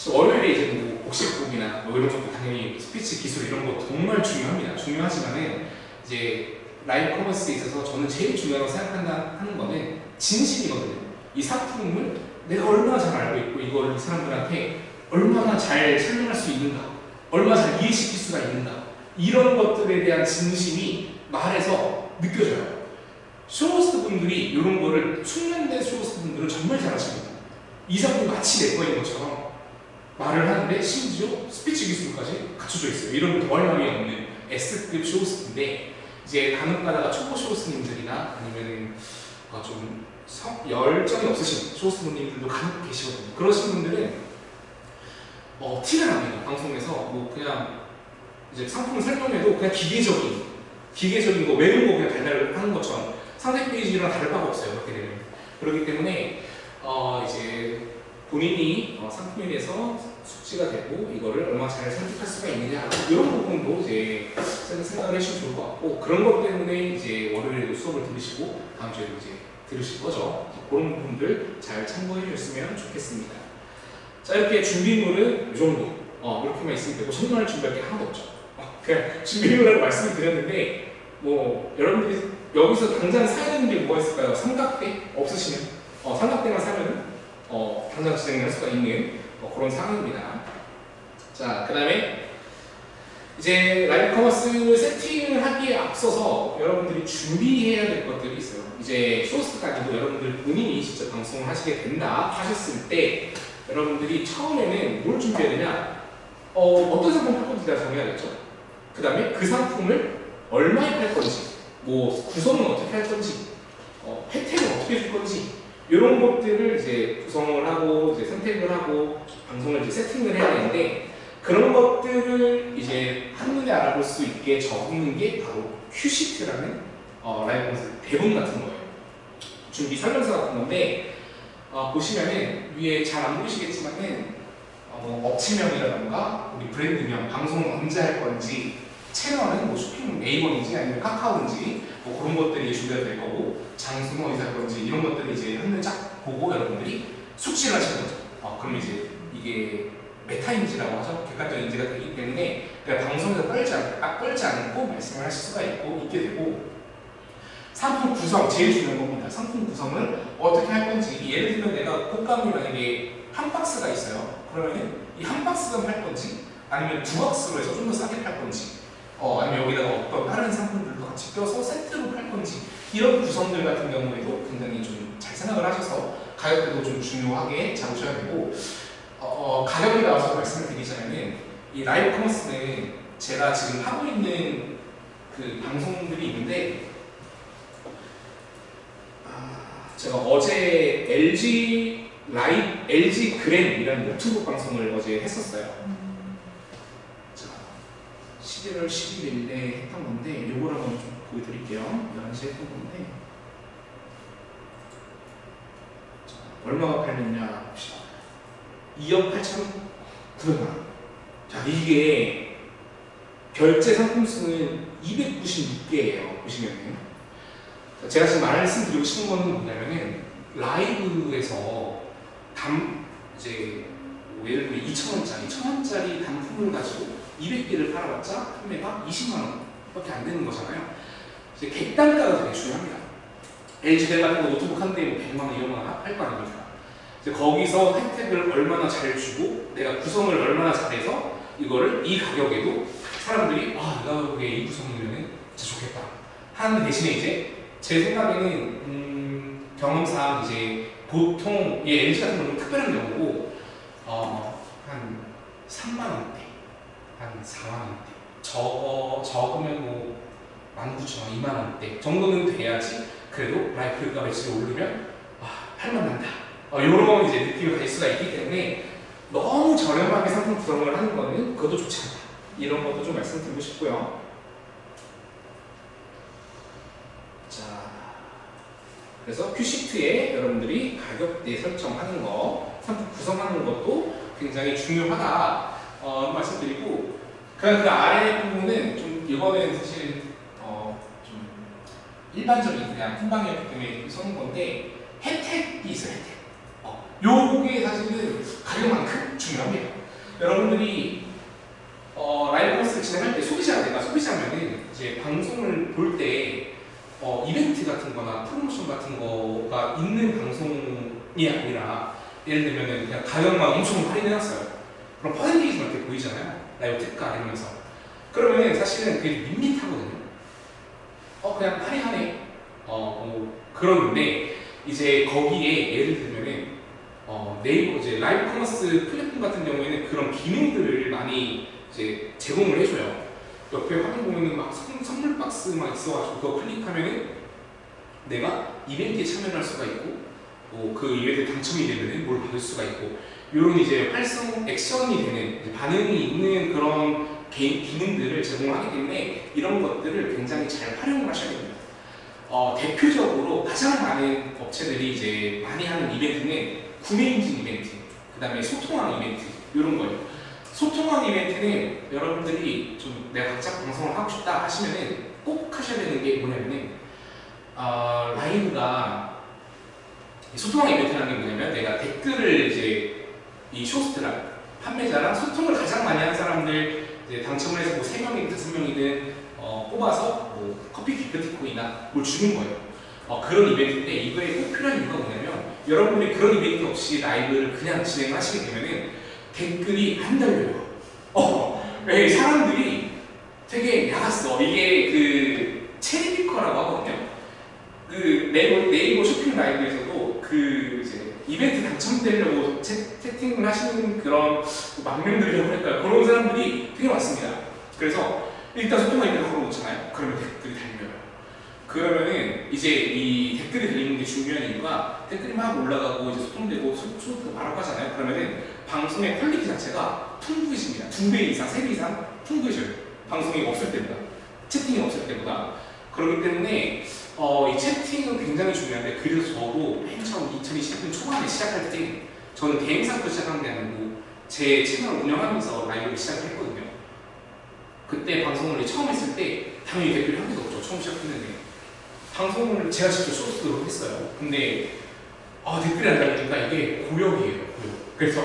월요일에 이제 뭐 복식곡이나 뭐 이런 것도 당연히 스피치 기술 이런 거 정말 중요합니다. 중요하지만은 이제 라이브 커머스에 있어서 저는 제일 중요하다고 생각하는 거는 진심이거든요. 이 상품을 내가 얼마나 잘 알고 있고 이걸 이 사람들한테 얼마나 잘 설명할 수 있는가, 얼마나 잘 이해시킬 수가 있는가, 이런 것들에 대한 진심이 말에서 느껴져요. 쇼호스트 분들이 이런 거를, 숙련된 쇼호스트 분들은 정말 잘하십니다. 이 상품이 마치 내 거인 것처럼 말을 하는데 심지어 스피치 기술까지 갖춰져 있어요. 이런 더할 나위 없는 S급 쇼호스트인데, 이제 간혹 가다가 초보 쇼호스트님들이나 아니면은 좀 열정이 없으신 쇼호스트님들도 간혹 계시거든요. 그러신 분들은 티가 납니다. 방송에서 뭐 그냥 이제 상품을 설명해도 그냥 기계적인 거, 외운 거 그냥 달달 하는 것처럼 상세 페이지랑 다를 바가 없어요. 그렇게 되면. 그렇기 때문에 이제 본인이 상품에 대해서 숙지가 되고 이거를 얼마나 잘 선택할 수가 있느냐, 이런 부분도 이제 생각을 해주시면 좋을 것 같고, 그런 것 때문에 이제 월요일에도 수업을 들으시고 다음 주에도 이제 들으실 거죠. 그런 부분들 잘 참고해 주셨으면 좋겠습니다. 자, 이렇게 준비물은 이 정도 이렇게만 있으면 되고 정말 준비할 게 하나도 없죠. 그냥 준비물이라고 말씀을 드렸는데, 뭐 여러분들이 여기서 당장 사야 되는 게 뭐가 있을까요? 삼각대 없으시면 삼각대만 사면 당장 진행할 수가 있는 그런 상황입니다. 자, 그 다음에 이제 라이브 커머스를 세팅을 하기에 앞서서 여러분들이 준비해야 될 것들이 있어요. 이제 쇼호스트까지도 여러분들 본인이 직접 방송을 하시게 된다 하셨을 때 여러분들이 처음에는 뭘 준비해야 되냐? 어떤 상품 팔 건지 다 정해야겠죠. 그 다음에 그 상품을 얼마에 팔 건지, 뭐 구성은 어떻게 할 건지, 혜택은 어떻게 줄 건지 이런 것들을 이제 구성을 하고 이제 선택을 하고 방송을 이제 세팅을 해야 되는데 그런 것들을 이제 한눈에 알아볼 수 있게 적는 게 바로 큐시트라는 라이브 콘서트 대본 같은 거예요. 준비 설명서 같은 건데 보시면은 위에 잘 안 보이시겠지만은 업체명이라던가 우리 브랜드명, 방송은 언제 할 건지, 채널은 뭐 쇼핑 네이버인지 아니면 카카오인지 뭐 그런 것들이 준비가 될 거고, 장소는 어디서 할 건지 이런 것들을 이제 한눈에 쫙 보고 여러분들이 숙지를 하시는 거죠. 그럼 이제 이게 메타인지라고 하죠. 객관적 인지가 되기 때문에 그러니까 방송에서 떨지 않고 말씀을 하실 수가 있게 되고, 상품 구성 제일 중요한 겁니다. 상품 구성을 어떻게 할 건지. 예를 들면 내가 꽃감이 만약에 한 박스가 있어요. 그러면 이 한 박스만 팔 건지 아니면 두 박스로 해서 좀 더 싸게 팔 건지, 아니면 여기다가 어떤 다른 상품들도 같이 껴서 세트로 팔 건지, 이런 구성들 같은 경우에도 굉장히 좀 잘 생각을 하셔서 가격대도 좀 중요하게 잡으셔야 되고, 가격에 나와서 말씀을 드리자면은 이 라이브 커머스는 제가 지금 하고 있는 그 방송들이 있는데, 제가 어제 LG 그램이라는 유튜브 방송을 어제 했었어요. 자, 11월 11일에 했던 건데 요걸 한번 좀 보여드릴게요. 11시에 했던 건데, 자, 얼마가 팔렸냐 봅시다. 2억 8,900만 원. 자, 이게 결제 상품 수는 296개예요. 보시면은 제가 지금 말씀드리고 싶은 거는 뭐냐면은 라이브에서 이제 뭐 예를 들면 2,000원짜리, 1,000원짜리 단품을 가지고 200개를 팔아봤자 판매가 20만 원밖에 안 되는 거잖아요. 이제 객단가가 되게 중요합니다. LG 같은 거 노트북 한 대에 뭐 100만 원, 200만 원 할 거 아닙니까? 이제 거기서 혜택을 얼마나 잘 주고 내가 구성을 얼마나 잘해서 이거를 이 가격에도 사람들이 내가 보기에 이 구성이면 진짜 좋겠다 하는 대신에 이제 제 생각에는 경험상 이제 보통 LG 같은 경우는 특별한 경우고 한 3만 원대, 한 4만 원대, 적으면 뭐 19,000원, 2만 원대 정도는 돼야지 그래도 라이프가 매출이 오르면 할만 난다. 이런 이제 느낌을 가질 수가 있기 때문에 너무 저렴하게 상품 구성을 하는 거는 그것도 좋지 않다. 이런 것도 좀 말씀드리고 싶고요. 자, 그래서 큐시트에 여러분들이 가격대 설정하는 거, 상품 구성하는 것도 굉장히 중요하다 말씀드리고, 그냥 그 아래 부분은 좀 이거는 사실 좀 일반적인 그냥 품방이었기 때문에 써는 건데, 혜택이 있어요. 혜택. 요게 사실은 가격만큼 중요합니다. 여러분들이 라이브 커머스를 진행할 때 소비자면은 이제 방송을 볼 때 이벤트 같은 거나 프로모션 같은 거가 있는 방송이 아니라, 예를 들면은 그냥 가격만 엄청 할인해놨어요. 그럼 퍼센테이지만 이렇게 보이잖아요. 라이브 특가 이러면서. 그러면은 사실은 그게 밋밋하거든요. 그냥 할인하네. 그러는데 이제 거기에 예를 들면은 네이버 이제 라이브 커머스 플랫폼 같은 경우에는 그런 기능들을 많이 이제 제공을 해줘요. 옆에 화면 보면은 막 선물 박스 막 있어가지고 그거 클릭하면은 내가 이벤트에 참여를 할 수가 있고, 그 이벤트에 당첨이 되면은 뭘 받을 수가 있고, 이런 이제 활성 액션이 되는 반응이 있는 그런 기능들을 제공하기 때문에 이런 것들을 굉장히 잘 활용을 하셔야 됩니다. 대표적으로 가장 많은 업체들이 이제 많이 하는 이벤트는 구매 인증 이벤트, 그 다음에 소통왕 이벤트, 이런 거예요. 소통왕 이벤트는 여러분들이 좀 내가 각자 방송을 하고 싶다 하시면은 꼭 하셔야 되는 게 뭐냐면은, 라이브가 소통왕 이벤트라는 게 뭐냐면, 내가 댓글을 이제 이 쇼호스트랑 판매자랑 소통을 가장 많이 하는 사람들 이제 당첨을 해서 뭐 3명이든 5명이든 뽑아서 뭐 커피 기프티콘이나 뭘 주는 거예요. 그런 이벤트인데, 이거에 꼭 필요한 이유가 뭐냐면, 여러분들이 그런 이벤트 없이 라이브를 그냥 진행을 하시게 되면은 댓글이 안 달려요. 사람들이 되게 야갔어. 이게 그 체리피커라고 하거든요. 그 네이버 쇼핑 라이브에서도 그 이제 이벤트 당첨되려고 채팅을 하시는 그런 망명들이라고 할까요? 그런 사람들이 되게 많습니다. 그래서 일단 소통하기를 걸어놓잖아요. 그러면 댓글이 달려요. 그러면은 이제 이 댓글이 달리는 게 중요한 이유가 댓글이 막 올라가고 이제 소통되고 소통도 말하고 하잖아요. 그러면은 방송의 퀄리티 자체가 풍부해집니다. 2배 이상, 3배 이상 풍부해져요. 방송이 없을 때보다, 채팅이 없을 때보다. 그렇기 때문에 이 채팅은 굉장히 중요한데, 그래서 저도 맨 처음 2020년 초반에 시작할 때 저는 대행사부터 시작한 게 아니고 제 채널을 운영하면서 라이브를 시작을 했거든요. 그때 방송을 처음 했을 때 당연히 댓글이 한 개도 없죠. 처음 시작했는데 방송을 제가 직접 소스로 했어요. 근데 댓글이 안 달리니까 이게 고역이에요. 고역. 그래서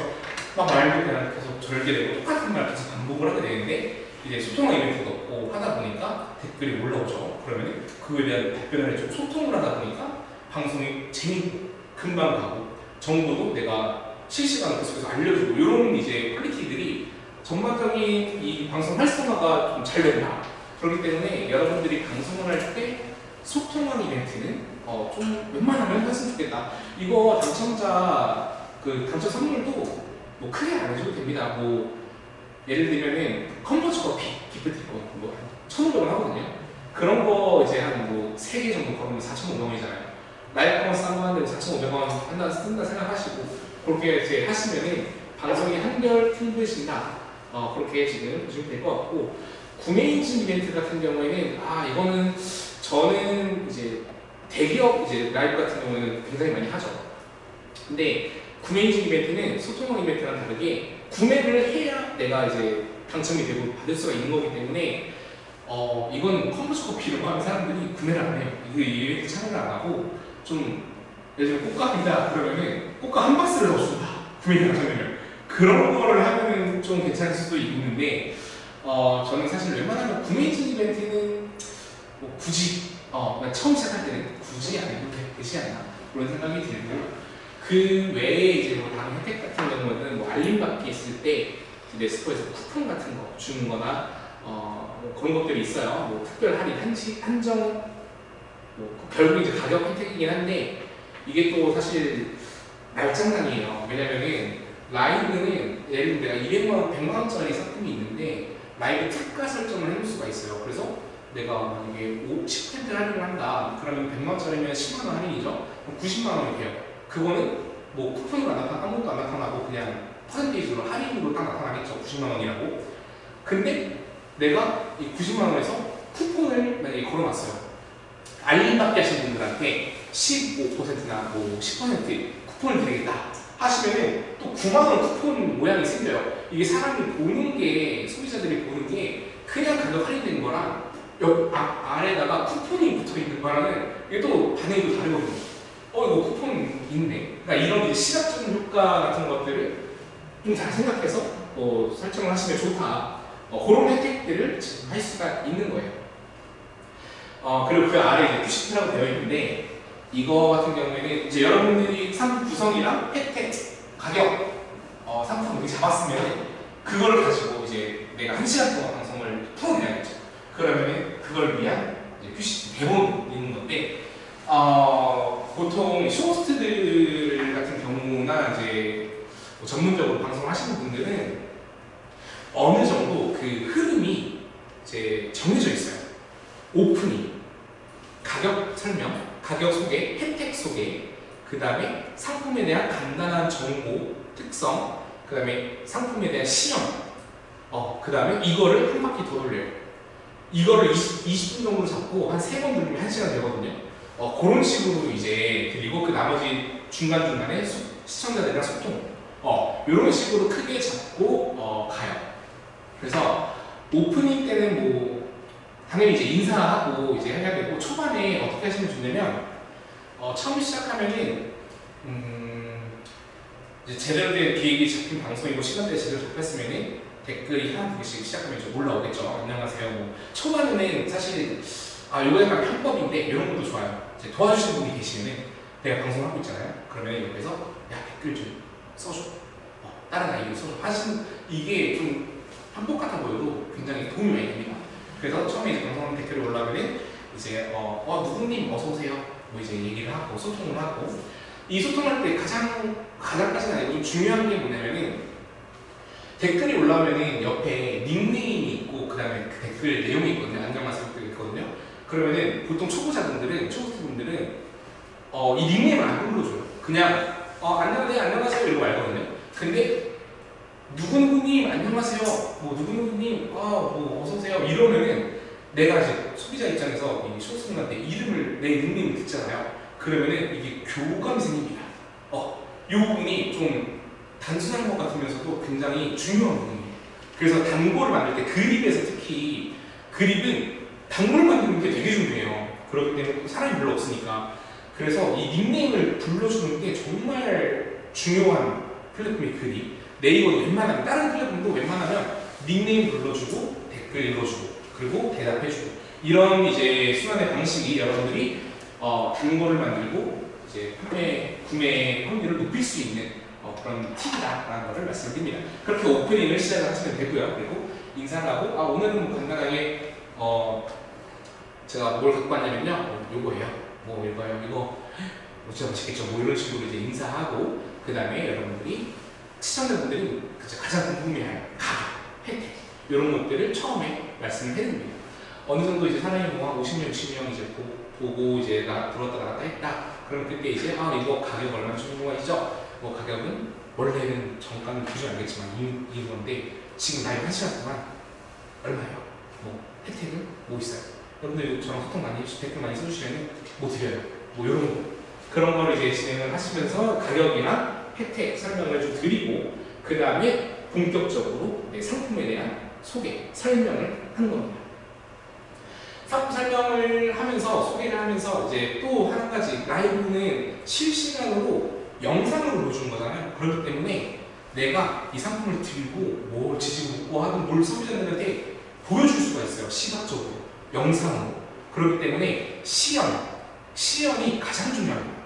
막 말도 그냥 계속 절개되고 똑같은 말 계속 반복을 하게 되는데, 이제 소통 이벤트도 없고 하다 보니까 댓글이 올라오죠. 그러면 그거에 대한 답변을 좀 소통을 하다 보니까 방송이 재밌고 금방 가고 정보도 내가 실시간으로 계속해서 알려주고, 이런 이제 퀄리티들이 전반적인 이 방송 활성화가 좀 잘 된다. 그렇기 때문에 여러분들이 방송을 할 때 소통한 이벤트는 좀 웬만하면 했으면 좋겠다. 이거 당첨자 당첨 선물도 뭐 크게 안 해줘도 됩니다. 뭐 예를 들면은 컴포트 커피 기프티콘 뭐 1,500원 하거든요. 그런 거 이제 한 뭐 3개 정도 걸으면 4,500원이잖아요. 라이브 커머스 한번 하는데 4,500원 쓴다 생각하시고 그렇게 이제 하시면은 방송이 한결 풍부해진다. 그렇게 지금 보시면 될 것 같고, 구매 인증 이벤트 같은 경우에는 이거는 저는 이제 대기업 이제 라이브 같은 경우에는 굉장히 많이 하죠. 근데 구매 인증 이벤트는 소통형 이벤트랑 다르게 구매를 해야 내가 이제 당첨이 되고 받을 수가 있는 거기 때문에 이건 컴포트 커피라고 하는 사람들이 구매를 안 해요. 이 이벤트 참여를 안 하고, 좀 예를 들면 꽃감이다 그러면은 꽃감 한 박스를 넣어준다. 구매 당첨이면 그런 거를 하면은 좀 괜찮을 수도 있는데, 저는 사실 웬만하면 구매 인증 이벤트는 뭐 굳이 처음 시작할 때는 굳이 안 해도 되지 않나 그런 생각이 들고, 그 외에 이제 뭐 다른 혜택 같은 경우는 뭐 알림받기 있을 때 네스코에서 쿠폰 같은 거 주는 거나 뭐 그런 것들이 있어요. 뭐 특별 할인, 한정, 뭐 결국 이제 가격 혜택이긴 한데, 이게 또 사실 말장난이에요. 왜냐면은 라이브는 예를 들면 내가 200만원, 100만원짜리 상품이 있는데 라이브 특가 설정을 해놓을 수가 있어요. 그래서 내가 만약에 10% 할인을 한다. 그러면 100만원짜리면 10만원 할인이죠. 그럼 90만원이 돼요. 그거는 뭐 쿠폰으로 안 나타나고 아무것도 안 나타나고 그냥 퍼센테이지로 할인으로 딱 나타나겠죠. 90만원이라고. 근데 내가 이 90만원에서 쿠폰을 만약에 걸어놨어요. 알림받기 하신 분들한테 15%나 뭐 10% 쿠폰을 드리겠다 하시면은 또 9만원 쿠폰 모양이 생겨요. 이게 사람이 보는 게, 소비자들이 보는 게 그냥 가격 할인된 거랑 옆 아래다가 쿠폰이 붙어 있는 거랑은 이게 또 반응이 또 다르거든요. 이거 쿠폰 있네. 그러니까 이런 이제 시각적인 효과 같은 것들을 좀 잘 생각해서 설정을 하시면 좋다. 그런 혜택들을 지금 할 수가 있는 거예요. 그리고 그 아래 이제 큐시트라고 되어 있는데, 이거 같은 경우에는 이제 여러분들이 상품 구성이랑 혜택, 가격, 상품 여기 잡았으면 그거를 가지고 이제 내가 1시간 동안 방송을 풀어내야겠죠. 그러면 그걸 위한 이제 큐시트 대본이 있는 건데, 보통 쇼호스트들 같은 경우나 이제 뭐 전문적으로 방송하시는 분들은 어느 정도 그 흐름이 이제 정해져 있어요. 오프닝, 가격 설명, 가격 소개, 혜택 소개, 그 다음에 상품에 대한 간단한 정보, 특성, 그 다음에 상품에 대한 시험, 그 다음에 이거를 한 바퀴 더 돌려요. 이거를 20분 정도 잡고 한 3번 돌리면 1시간 되거든요. 그런 식으로 이제 드리고, 그 나머지 중간중간에 시청자들이랑 소통, 이런 식으로 크게 잡고 가요. 그래서 오프닝 때는 뭐 당연히 이제 인사하고 이제 해야 되고, 초반에 어떻게 하시면 좋냐면 처음 시작하면은 이제 제대로 된 기획이 잡힌 방송이고 시간대에 제대로 접했으면은 댓글이 한 두 개씩 시작하면 좀 올라오겠죠. 안녕하세요. 뭐 초반에는 사실 이거 약간 편법인데 이런 것도 좋아요. 이제 도와주시는 분이 계시면은 내가 방송하고 있잖아요. 그러면 옆에서 야 댓글 좀 써줘. 다른 아이디어 써줘. 하시는 이게 좀 편법 같아 보여도 굉장히 도움이 많이 됩니다. 그래서 처음에 이제 방송하는 댓글이 올라오면은 이제 누구님 어서 오세요. 뭐 이제 얘기를 하고 소통을 하고, 이 소통할 때 가장까지는 아니고 좀 중요한 게 뭐냐면은 댓글이 올라오면은 옆에 닉네임이 있고 그 다음에 그 댓글 내용이 있거든요. 안녕하세요 댓글이 있거든요. 그러면은 보통 초보자분들은 이 닉네임을 안 불러줘요. 그냥 안녕하세요 이러고 말거든요. 근데 누구누구님 안녕하세요 뭐 누구누구님 뭐 어서오세요 이러면은 내가 이제 소비자 입장에서 이 쇼스님한테 이름을 내 닉네임을 듣잖아요. 그러면은 이게 교감이 생깁니다. 이 부분이 좀 단순한 것 같으면서도 굉장히 중요한 부분이에요. 그래서 단골을 만들 때 그립에서 특히 그립은 단골 만드는 게 되게 중요해요. 그렇기 때문에 사람이 별로 없으니까. 그래서 이 닉네임을 불러주는 게 정말 중요한 플랫폼이 그립. 네이버도 웬만하면 다른 플랫폼도 웬만하면 닉네임 불러주고 댓글 읽어주고 그리고 대답해주고 이런 이제 순환의 방식이 여러분들이 단골을 만들고 이제 구매 확률을 높일 수 있는 그런 팁이다라는 것을 말씀드립니다. 그렇게 오프닝을 시작을 하시면 되고요. 그리고 인사를 하고 오늘은 뭐 간단하게 제가 뭘 갖고 왔냐면요. 요거예요. 뭐 이거요. 이거 진짜 맛있겠죠. 뭐 이런 식으로 이제 인사하고 그 다음에 여러분들이 시청자분들이 가장 궁금해할 가격, 혜택 이런 것들을 처음에 말씀을 해드립니다. 어느 정도 이제 사람이 뭐 한 50명, 60명 이제 보고 이제 들어왔다 나갔다 했다. 그럼 그때 이제 이거 가격 얼마 주는 거이죠? 뭐 가격은 원래는 정가는 보지 않겠지만 이건데 지금 라이브 1시간 동안 얼마예요? 뭐 혜택은 뭐 있어요? 여러분들 저랑 소통 많이 해주시고 댓글 많이 써주시면 뭐 드려요? 뭐 이런 거 그런 걸 이제 진행을 하시면서 가격이나 혜택 설명을 좀 드리고 그 다음에 본격적으로 상품에 대한 소개, 설명을 하는 겁니다. 상품 설명을 하면서 소개를 하면서 이제 또 한 가지 라이브는 실시간으로 영상으로 보여주는 거잖아요. 그렇기 때문에 내가 이 상품을 들고 뭘 지지고 묻고 하든 뭘 소비자들한테 보여줄 수가 있어요. 시각적으로, 영상으로. 그렇기 때문에 시연이 가장 중요합니다.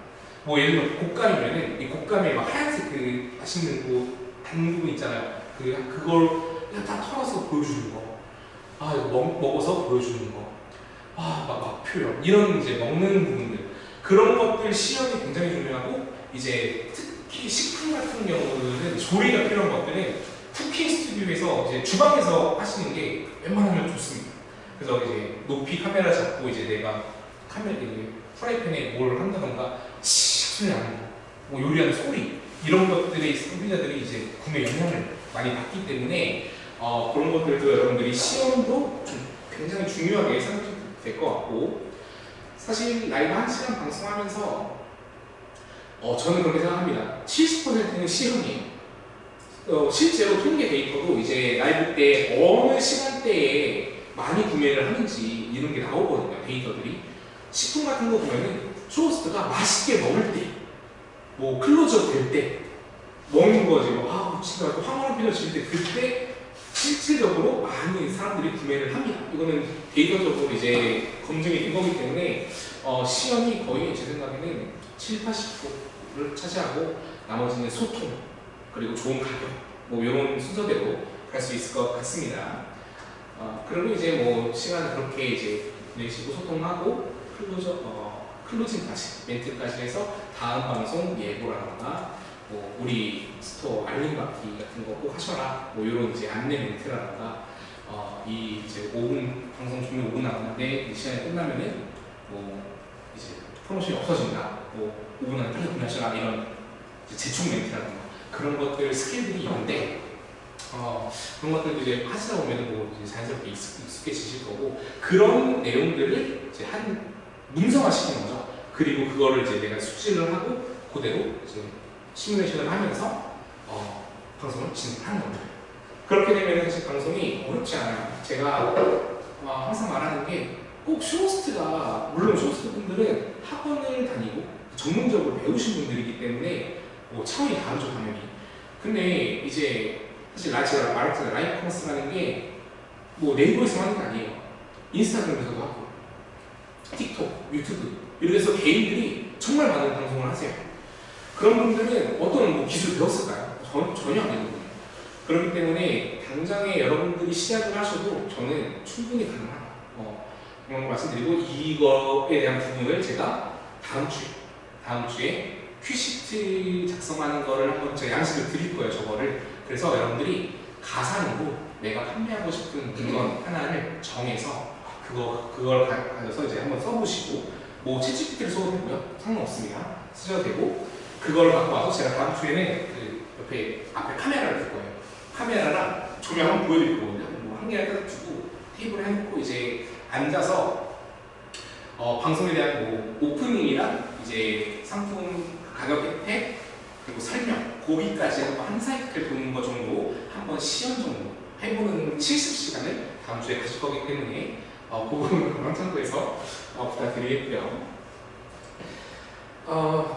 뭐 예를 들면 곶감이면은 이 곶감에 막 하얀색 그 맛있는 그 단 부분 있잖아요. 그걸 그냥 다 털어서 보여주는 거. 이거 먹어서 보여주는 거. 막 표현. 이런 이제 먹는 부분들. 그런 것들 시연이 굉장히 중요하고 이제 특히 식품 같은 경우는 조리가 필요한 것들은 쿠킹 스튜디오에서 이제 주방에서 하시는 게 웬만하면 좋습니다. 그래서 이제 높이 카메라 잡고 이제 내가 프라이팬에 뭘 한다던가 소리 나는 거, 뭐 요리하는 소리 이런 것들에 소비자들이 이제 구매 영향을 많이 받기 때문에 그런 것들도 여러분들이 시연도 좀 굉장히 중요하게 생각하셔도 될 것 같고 사실 라이브 1시간 방송하면서 저는 그렇게 생각합니다. 70%는 시연이에요. 실제로 통계 데이터도 이제 라이브 때 어느 시간대에 많이 구매를 하는지 이런 게 나오거든요. 데이터들이. 식품 같은 거 보면은 쇼호스트가 맛있게 먹을 때, 뭐 클로즈업 될 때 먹는 거지. 진짜 황홀한 표정 지을 때 그때 실질적으로 많은 사람들이 구매를 합니다. 이거는 데이터적으로 이제 검증이 된 거기 때문에 시연이 거의 제 생각에는 70~80%를 차지하고 나머지는 소통 그리고 좋은 가격 뭐 이런 순서대로 갈 수 있을 것 같습니다. 그리고 이제 뭐 시간 그렇게 이제 내시고 소통하고 클로징까지 멘트까지 해서 다음 방송 예고라던가 뭐 우리 스토어 알림받기 같은 거 꼭 하셔라 뭐 이런 이제 안내 멘트라던가 이 이제 5분 방송 종료 5분 남았는데 이 시간이 끝나면은 뭐 이제 프로모션이 없어진다 뭐 5분 안에 빨리 구매하셔라 이런 재촉 멘트라던가 그런 것들 스킬들이 있는데 그런 것들도 이제 하시다 보면은 뭐 이제 자연스럽게 익숙해지실 거고 그런 내용들을 이제 문서화시키는 거죠. 그리고 그거를 이제 내가 숙지를 하고 그대로 이제 시뮬레이션을 하면서 방송을 진행하는 겁니다. 그렇게 되면 사실 방송이 어렵지 않아요. 제가 항상 말하는 게 꼭 쇼호스트가 물론 쇼호스트 분들은 학원을 다니고 전문적으로 배우신 분들이기 때문에 뭐 차원이 다르죠 당연히. 근데 이제 사실 제가 말했잖아요. 라이브 커머스라는 게 뭐 네이버에서 하는 게 아니에요. 인스타그램에서도 하고 틱톡, 유튜브 이렇게 해서 개인들이 정말 많은 방송을 하세요. 그런 분들은 어떤 뭐 기술 배웠을까요? 전혀 안 되거든요. 그렇기 때문에 당장에 여러분들이 시작을 하셔도 저는 충분히 가능하다. 그런 걸 말씀드리고 이거에 대한 부분을 제가 다음 주에 큐시트 작성하는 거를 한번 제가 양식을 드릴 거예요, 저거를. 그래서 여러분들이 가상으로 내가 판매하고 싶은 물건 하나를 정해서 그걸 가져서 이제 한번 써보시고, 뭐 챗GPT를 써도 되고요, 상관없습니다. 쓰셔도 되고, 그걸 갖고 와서 제가 다음 주에는 그 옆에 앞에 카메라를 둘 거예요. 카메라랑 조명 한번 보여드릴 거거든요. 뭐 한 개를 딱 주고 테이블에 해놓고 이제 앉아서 방송에 대한 뭐 오프닝이랑 이제 상품 가격 혜택 그리고 설명 고기까지 한 사이클 도는 거 정도 한번 시연 정도 해보는 70시간을 다음 주에 가질 거기 때문에 그 부분을 건강 참고해서 부탁드리겠고요.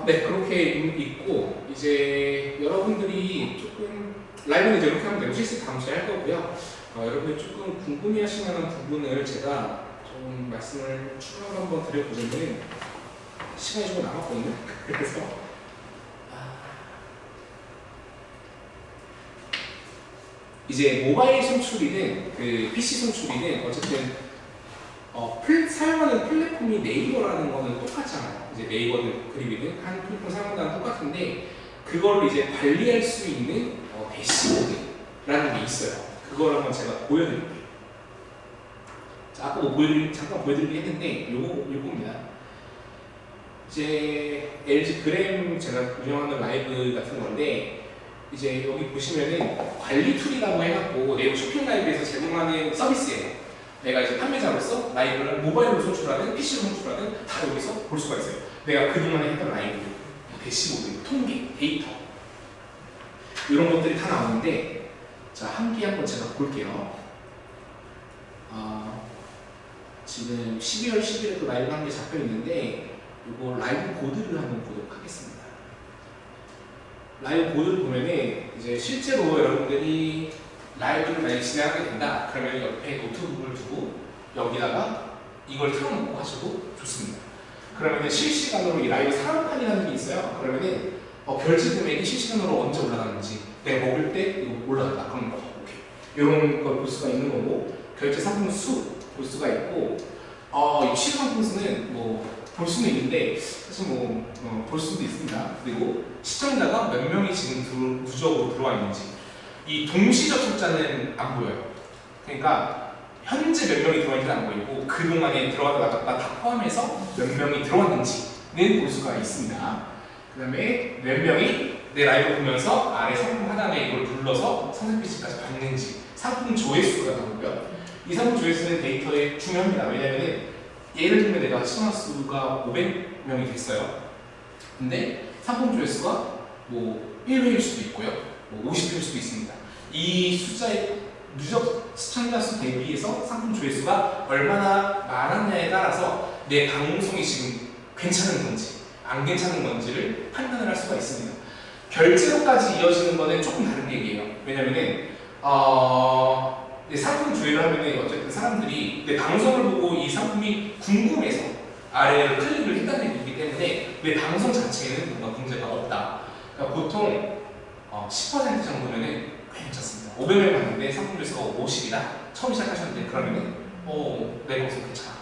네, 그렇게 있고 이제 여러분들이 조금 라이브는 이제 이렇게 하면 되고 실습 다음 주에 할 거고요. 여러분이 조금 궁금해하실 만한 부분을 제가 좀 말씀을 추가로 한번 드려보자면 시간이 조금 남았거든요. 그래서 이제 모바일 송출이든 그 PC 송출이든 어쨌든 사용하는 플랫폼이 네이버라는 거는 똑같잖아요. 이제 네이버든 그리비든 한 플랫폼 사용한다는 똑같은데 그걸 이제 관리할 수 있는 대시보드라는 게 있어요. 그걸 한번 제가 보여드릴게요. 자, 아까 뭐 잠깐 보여드리긴 했는데 요겁니다. 이제 LG 그램 제가 운영하는 라이브 같은 건데 이제 여기 보시면은 관리 툴이라고 해갖고 네이버 쇼핑 라이브에서 제공하는 서비스예요. 내가 이제 판매자로서 라이브를 모바일로 송출하든 PC로 송출하든 다 여기서 볼 수가 있어요. 내가 그동안에 했던 라이브, 대시보드, 통계, 데이터 이런 것들이 다 나오는데 자, 한 개 한번 제가 볼게요. 지금 12월 10일에 또 라이브 한 개 잡혀 있는데 이거 라이브 보드를 한번 보도록 하겠습니다. 라이브 보드를 보면은 이제 실제로 여러분들이 라이브를 만약 진행하게 된다 그러면 옆에 노트북을 두고 여기다가 이걸 틀어놓고 하셔도 좋습니다. 그러면은 실시간으로 이 라이브 상한판이라는 게 있어요. 그러면은 결제 금액이 실시간으로 언제 올라가는지 내가 먹을 때 이거 올라갔다 그러면 오케이 이런 걸 볼 수가 있는 거고 결제 상품 수 볼 수가 있고 이 취득 상품 수는 뭐 볼 수는 있는데 사실 뭐 볼 수도 있습니다. 그리고 시청자가 몇 명이 지금 누적으로 들어와 있는지 이 동시 접속자는 안 보여요. 그러니까 현재 몇 명이 들어와 있는지 안 보이고 그동안에 들어왔다 나갔다 다 포함해서 몇 명이 들어왔는지는 볼 수가 있습니다. 그 다음에 몇 명이 내 라이브 보면서 아래 상품 하단에 이걸 눌러서 상세 페이지까지 봤는지 상품 조회수가 나오고요. 이 상품 조회수는 데이터에 중요합니다. 왜냐하면 예를 들면 내가 시청자 수가 500명이 됐어요. 근데 상품 조회수가 뭐 1회일 수도 있고요. 뭐 50회일 수도 있습니다. 이 숫자의 누적 시청자 수 대비해서 상품 조회수가 얼마나 많았냐에 따라서 내 방송이 지금 괜찮은 건지 안 괜찮은 건지를 판단을 할 수가 있습니다. 결제로까지 이어지는 거는 조금 다른 얘기예요. 왜냐면은 상품 조회를 하면은 어쨌든 사람들이 내 방송을 보고 이 상품이 궁금해서 아래로 클릭을 했다는 얘기이기 때문에 내 방송 자체에는 뭔가 문제가 없다. 그러니까 보통 10% 정도면은 괜찮습니다. 500명 봤는데 상품 조회수가 50이다. 처음 시작하셨는데 그러면은 내 방송 괜찮아.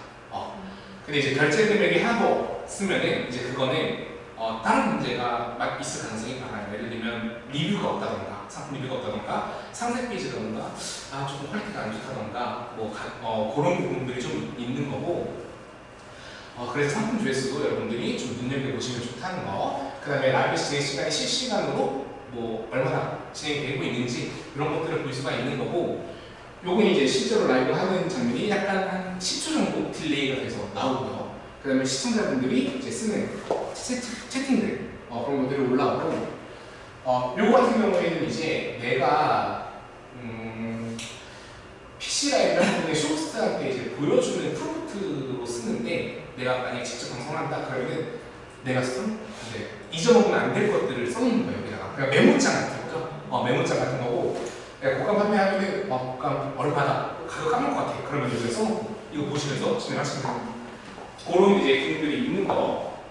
근데 이제 결제 금액이 하고 쓰면은 이제 그거는 다른 문제가 있을 가능성이 많아요. 예를 들면 리뷰가 없다던가 상품 리뷰가 없다던가 상세 페이지라던가 조금 퀄리티가 안 좋다던가 그런 부분들이 좀 있는 거고 그래서 상품 조회수도 여러분들이 좀 눈여겨보시면 좋다는 거. 그 다음에 라이브 진행 시간이 실시간으로 뭐 얼마나 진행되고 있는지 이런 것들을 볼 수가 있는 거고 요건 이제 실제로 라이브 하는 장면이 약간 한 10초 정도 딜레이가 돼서 나오고요. 그 다음에 시청자분들이 이제 쓰는 채팅들 그런 것들이 올라오고 요거 같은 경우에는 이제 내가 PC 라이브를 하는 쇼호스트한테 이제 보여주는 프롬프트로 쓰는데 내가 만약에 직접 방송한다 그러면 내가 잊어먹으면 안 될 것들을 써놓는 거예요. 여기다가 그냥 메모장 같은 거죠. 메모장 같은 거고 내가 곡감 판매하면은 곡감 얼마다 가격 까먹을 것 같아. 그러면 여기에 써놓고 이거 보시면서 진행하시면 됩니다. 그런 이제 기능들이 있는 거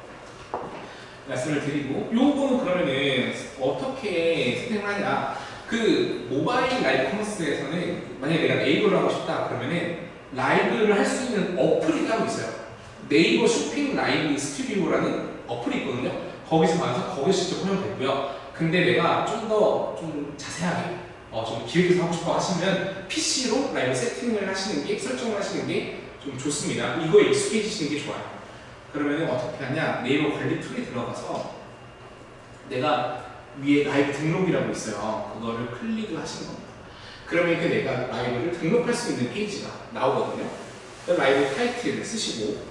말씀을 드리고 요거는 그러면은 어떻게 세팅을 하냐 그 모바일 라이브 커머스에서는 만약에 내가 네이버를 하고 싶다 그러면은 라이브를 할 수 있는 어플이 따로 있어요. 네이버 쇼핑 라이브 스튜디오라는 어플이 있거든요. 거기서 봐서 거기서 직접 하면 되고요. 근데 내가 좀 더 좀 자세하게 좀 기획해서 하고 싶어 하시면 PC로 라이브 세팅을 하시는 게, 설정을 하시는 게 좀 좋습니다. 이거에 익숙해지시는 게 좋아요. 그러면 어떻게 하냐, 네이버 관리 툴에 들어가서 내가 위에 라이브 등록이라고 있어요. 그거를 클릭을 하시는 겁니다. 그러면 그 내가 라이브를 등록할 수 있는 페이지가 나오거든요. 라이브 타이틀을 쓰시고,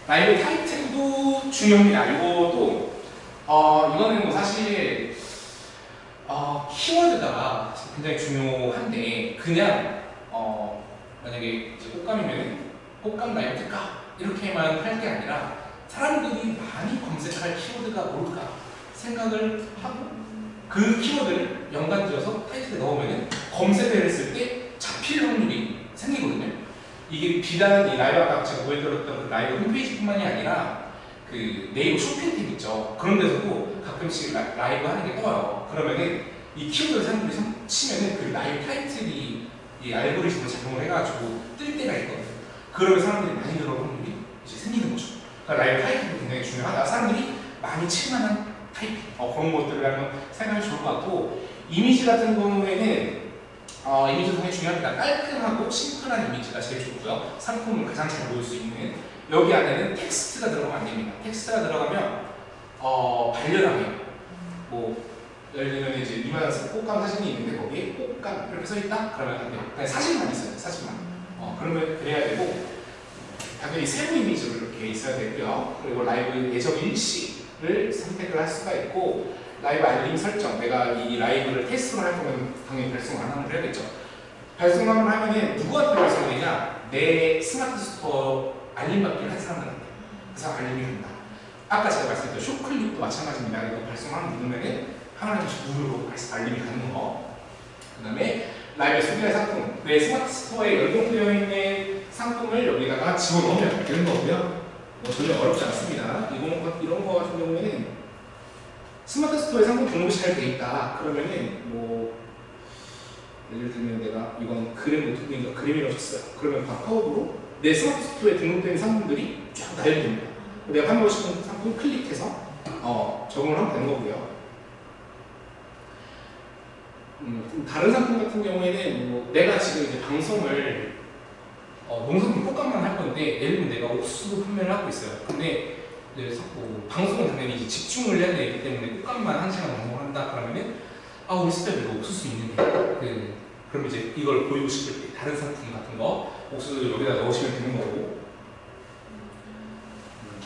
라이브 타이틀도 중요합니다. 이것도 이거는 뭐 사실 키워드가 굉장히 중요한데, 그냥 만약에 이제 꽃감이면 꽃감 라이브 특가 이렇게만 할 게 아니라 사람들이 많이 검색할 키워드가 뭘까 생각을 하고 그 키워드를 연관지어서 타이틀에 넣으면 검색을 했을 때 잡힐 확률이 생기거든요. 이게 비단 이 라이브 아까 제가 보여드렸던 그 라이브 홈페이지뿐만이 아니라 그 네이버 쇼핑 탭 있죠. 그런 데서도 가끔씩 라이브 하는 게 떠요. 그러면은 이 키워드를 사람들이 치면은 그 라이브 타이틀이 이 알고리즘을 작용을 해가지고 뜰 때가 있거든요. 그러면 사람들이 많이 들어올 확률이 이제 생기는 거죠. 그러니까 라이브 타이틀도 굉장히 중요하다. 사람들이 많이 칠만한 타이핑 그런 것들을 하면 생각이 좋을 것 같고, 이미지 같은 경우에는 이미지도 굉장히 중요합니다. 깔끔하고 심플한 이미지가 제일 좋고요. 상품을 가장 잘 보일 수 있는. 여기 안에는 텍스트가 들어가면 안 됩니다. 텍스트가 들어가면 발열하게, 뭐 예를 들면 이제 이만한 꽃감 사진이 있는데 거기에 꽃감 이렇게 써 있다? 그러면 안 돼요. 그냥 사진만 있어요. 사진만. 그러면 그래야 되고, 당연히 세부 이미지로 이렇게 있어야 되고요. 그리고 라이브 예정 일시를 선택을 할 수가 있고, 라이브 알림 설정, 내가 이 라이브를 테스트로 할 거면 당연히 발송 안함을 해야겠죠. 발송함을 하면은 누구한테 발송되냐? 내 스마트 스토어 알림 받기를 한 사람들한테. 그 사람 알림이 된다. 아까 제가 말씀드린 쇼클립도 마찬가지입니다. 이거 발송함을 누르면은 하나씩 누르고 알림이 가는 거. 그 다음에 라이브 소개할 상품, 내 스마트 스토어에 연동되어 있는 상품을 여기다가 집어넣으면 되는 거고요. 전혀 어렵지 않습니다. 이런 거 같은 경우에는 스마트 스토어에 상품 등록이 잘 돼 있다. 그러면은 뭐 예를 들면 내가 이건 그램 노트북이니까 그램이라고 쳤어요. 그러면 카카오로 내 스마트 스토어에 등록된 상품들이 쫙 나열됩니다. 내가 판매하고 싶은 상품 클릭해서 적용을 하면 되는 거고요. 다른 상품 같은 경우에는 뭐 내가 지금 이제 방송을 농산물 꽃감만 할 건데, 예를 들면 내가 옥수수 판매를 하고 있어요. 근데 방송은 당연히 이제 집중을 해야 되기 때문에 꽃감만 1시간 방송을 한다 그러면은 우리 스텝에도 옥수수 있는데 그럼 이제 이걸 보이고 싶을 때 다른 상품 같은 거 옥수수 여기다 넣으시면 되는 거고,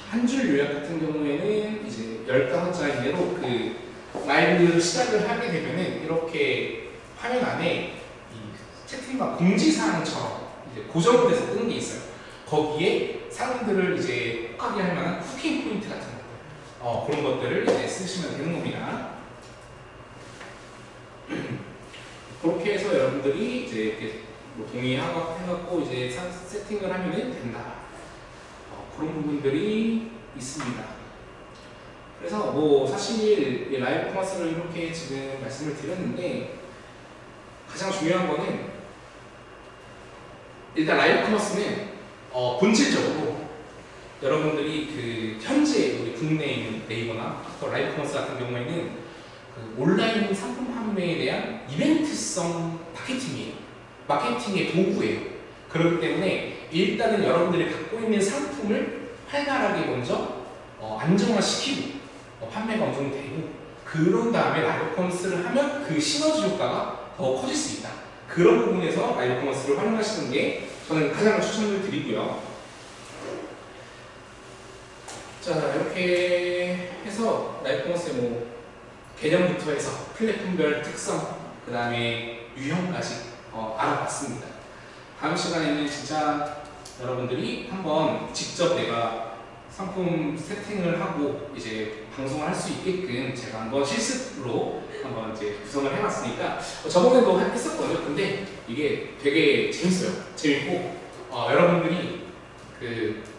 한 줄 요약 같은 경우에는 이제 10단어짜리 대로 그 라이브를 시작을 하게 되면은 이렇게 화면 안에 이 채팅방 공지사항처럼 이제 고정돼서 뜨는 게 있어요. 거기에 사람들을 이제 혹하게 할 만한 후킹 포인트 같은 거, 그런 것들을 이제 쓰시면 되는 겁니다. 그렇게 해서 여러분들이 이제 이렇게 뭐 동의하고 해갖고 이제 세팅을 하면 된다. 그런 부분들이 있습니다. 그래서 뭐 사실 라이브 커머스를 이렇게 지금 말씀을 드렸는데, 가장 중요한 거는 일단 라이브 커머스는 본질적으로 여러분들이 그 현재 우리 국내에 있는 네이버나 라이브 커머스 같은 경우에는 그 온라인 상품 판매에 대한 이벤트성 마케팅이에요. 마케팅의 도구예요. 그렇기 때문에 일단은 여러분들이 갖고 있는 상품을 활발하게 먼저 안정화시키고 판매가 어느 정도 되고, 그런 다음에 라이브 커머스를 하면 그 시너지 효과가 더 커질 수 있다. 그런 부분에서 라이브 커머스를 활용하시는 게 저는 가장 추천을 드리고요. 자, 이렇게 해서 라이브 커머스의 뭐 개념부터 해서 플랫폼별 특성, 그 다음에 유형까지 알아봤습니다. 다음 시간에는 진짜 여러분들이 한번 직접 내가 상품 세팅을 하고 이제 방송을 할 수 있게끔 제가 한번 실습으로 한번 이제 구성을 해봤으니까, 저번에도 했었거든요. 근데 이게 되게 재밌어요. 재밌고 여러분들이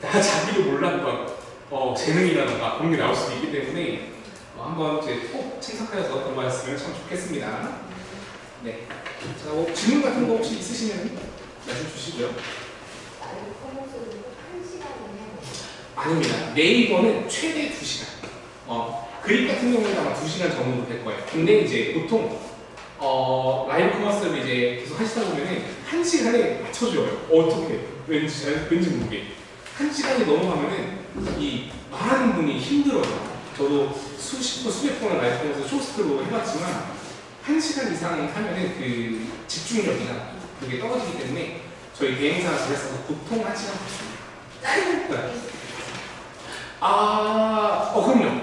나 자기도 몰랐던 재능이라던가 그런 게 나올 수도 있기 때문에 한번 이제 꼭 참석하셔서 공부하셨으면 참 좋겠습니다. 네. 자, 뭐 질문 같은 거 혹시 있으시면 말씀 주시고요. 라이브 커머스는 1시간이면 아닙니다. 네이버는 최대 2시간. 그립 같은 경우는 아마 2시간 정도 될 거예요. 근데 이제 보통 라이브 커머스를 이제 계속 하시다 보면은 1시간에 맞춰줘요. 어떻게? 왠지 모르게. 1시간이 넘어가면은 이 말하는 분이 힘들어요. 저도 수십 번, 수백 번을 라이브 커머스 쇼스트로 해봤지만 1시간 이상 하면은 그 집중력이나 그게 떨어지기 때문에 저희 대행사 집에서 보통 1시간 받습니다.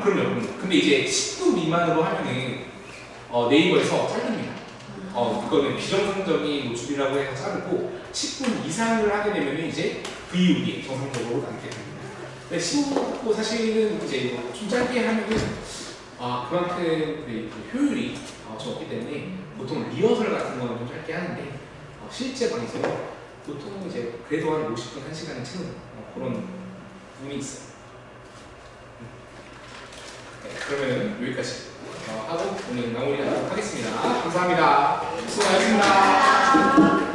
그럼요. 근데 이제 10분 미만으로 하면은 네이버에서 자릅니다. 그거는 비정상적인 노출이라고 해서 자르고 10분 이상을 하게 되면 이제 VOD에 정상적으로 남게 됩니다. 근데 15분 사실은 이제 좀 짧게 하면은 그만큼 그 효율이 적기 때문에 보통 리허설 같은 거는 좀 짧게 하는데 실제 방송 보통 이제 그래도 한 50분, 1시간은 채우는 그런 부분이 있어요. 네, 그러면 여기까지 하고 오늘 마무리하도록 하겠습니다. 감사합니다. 수고하셨습니다.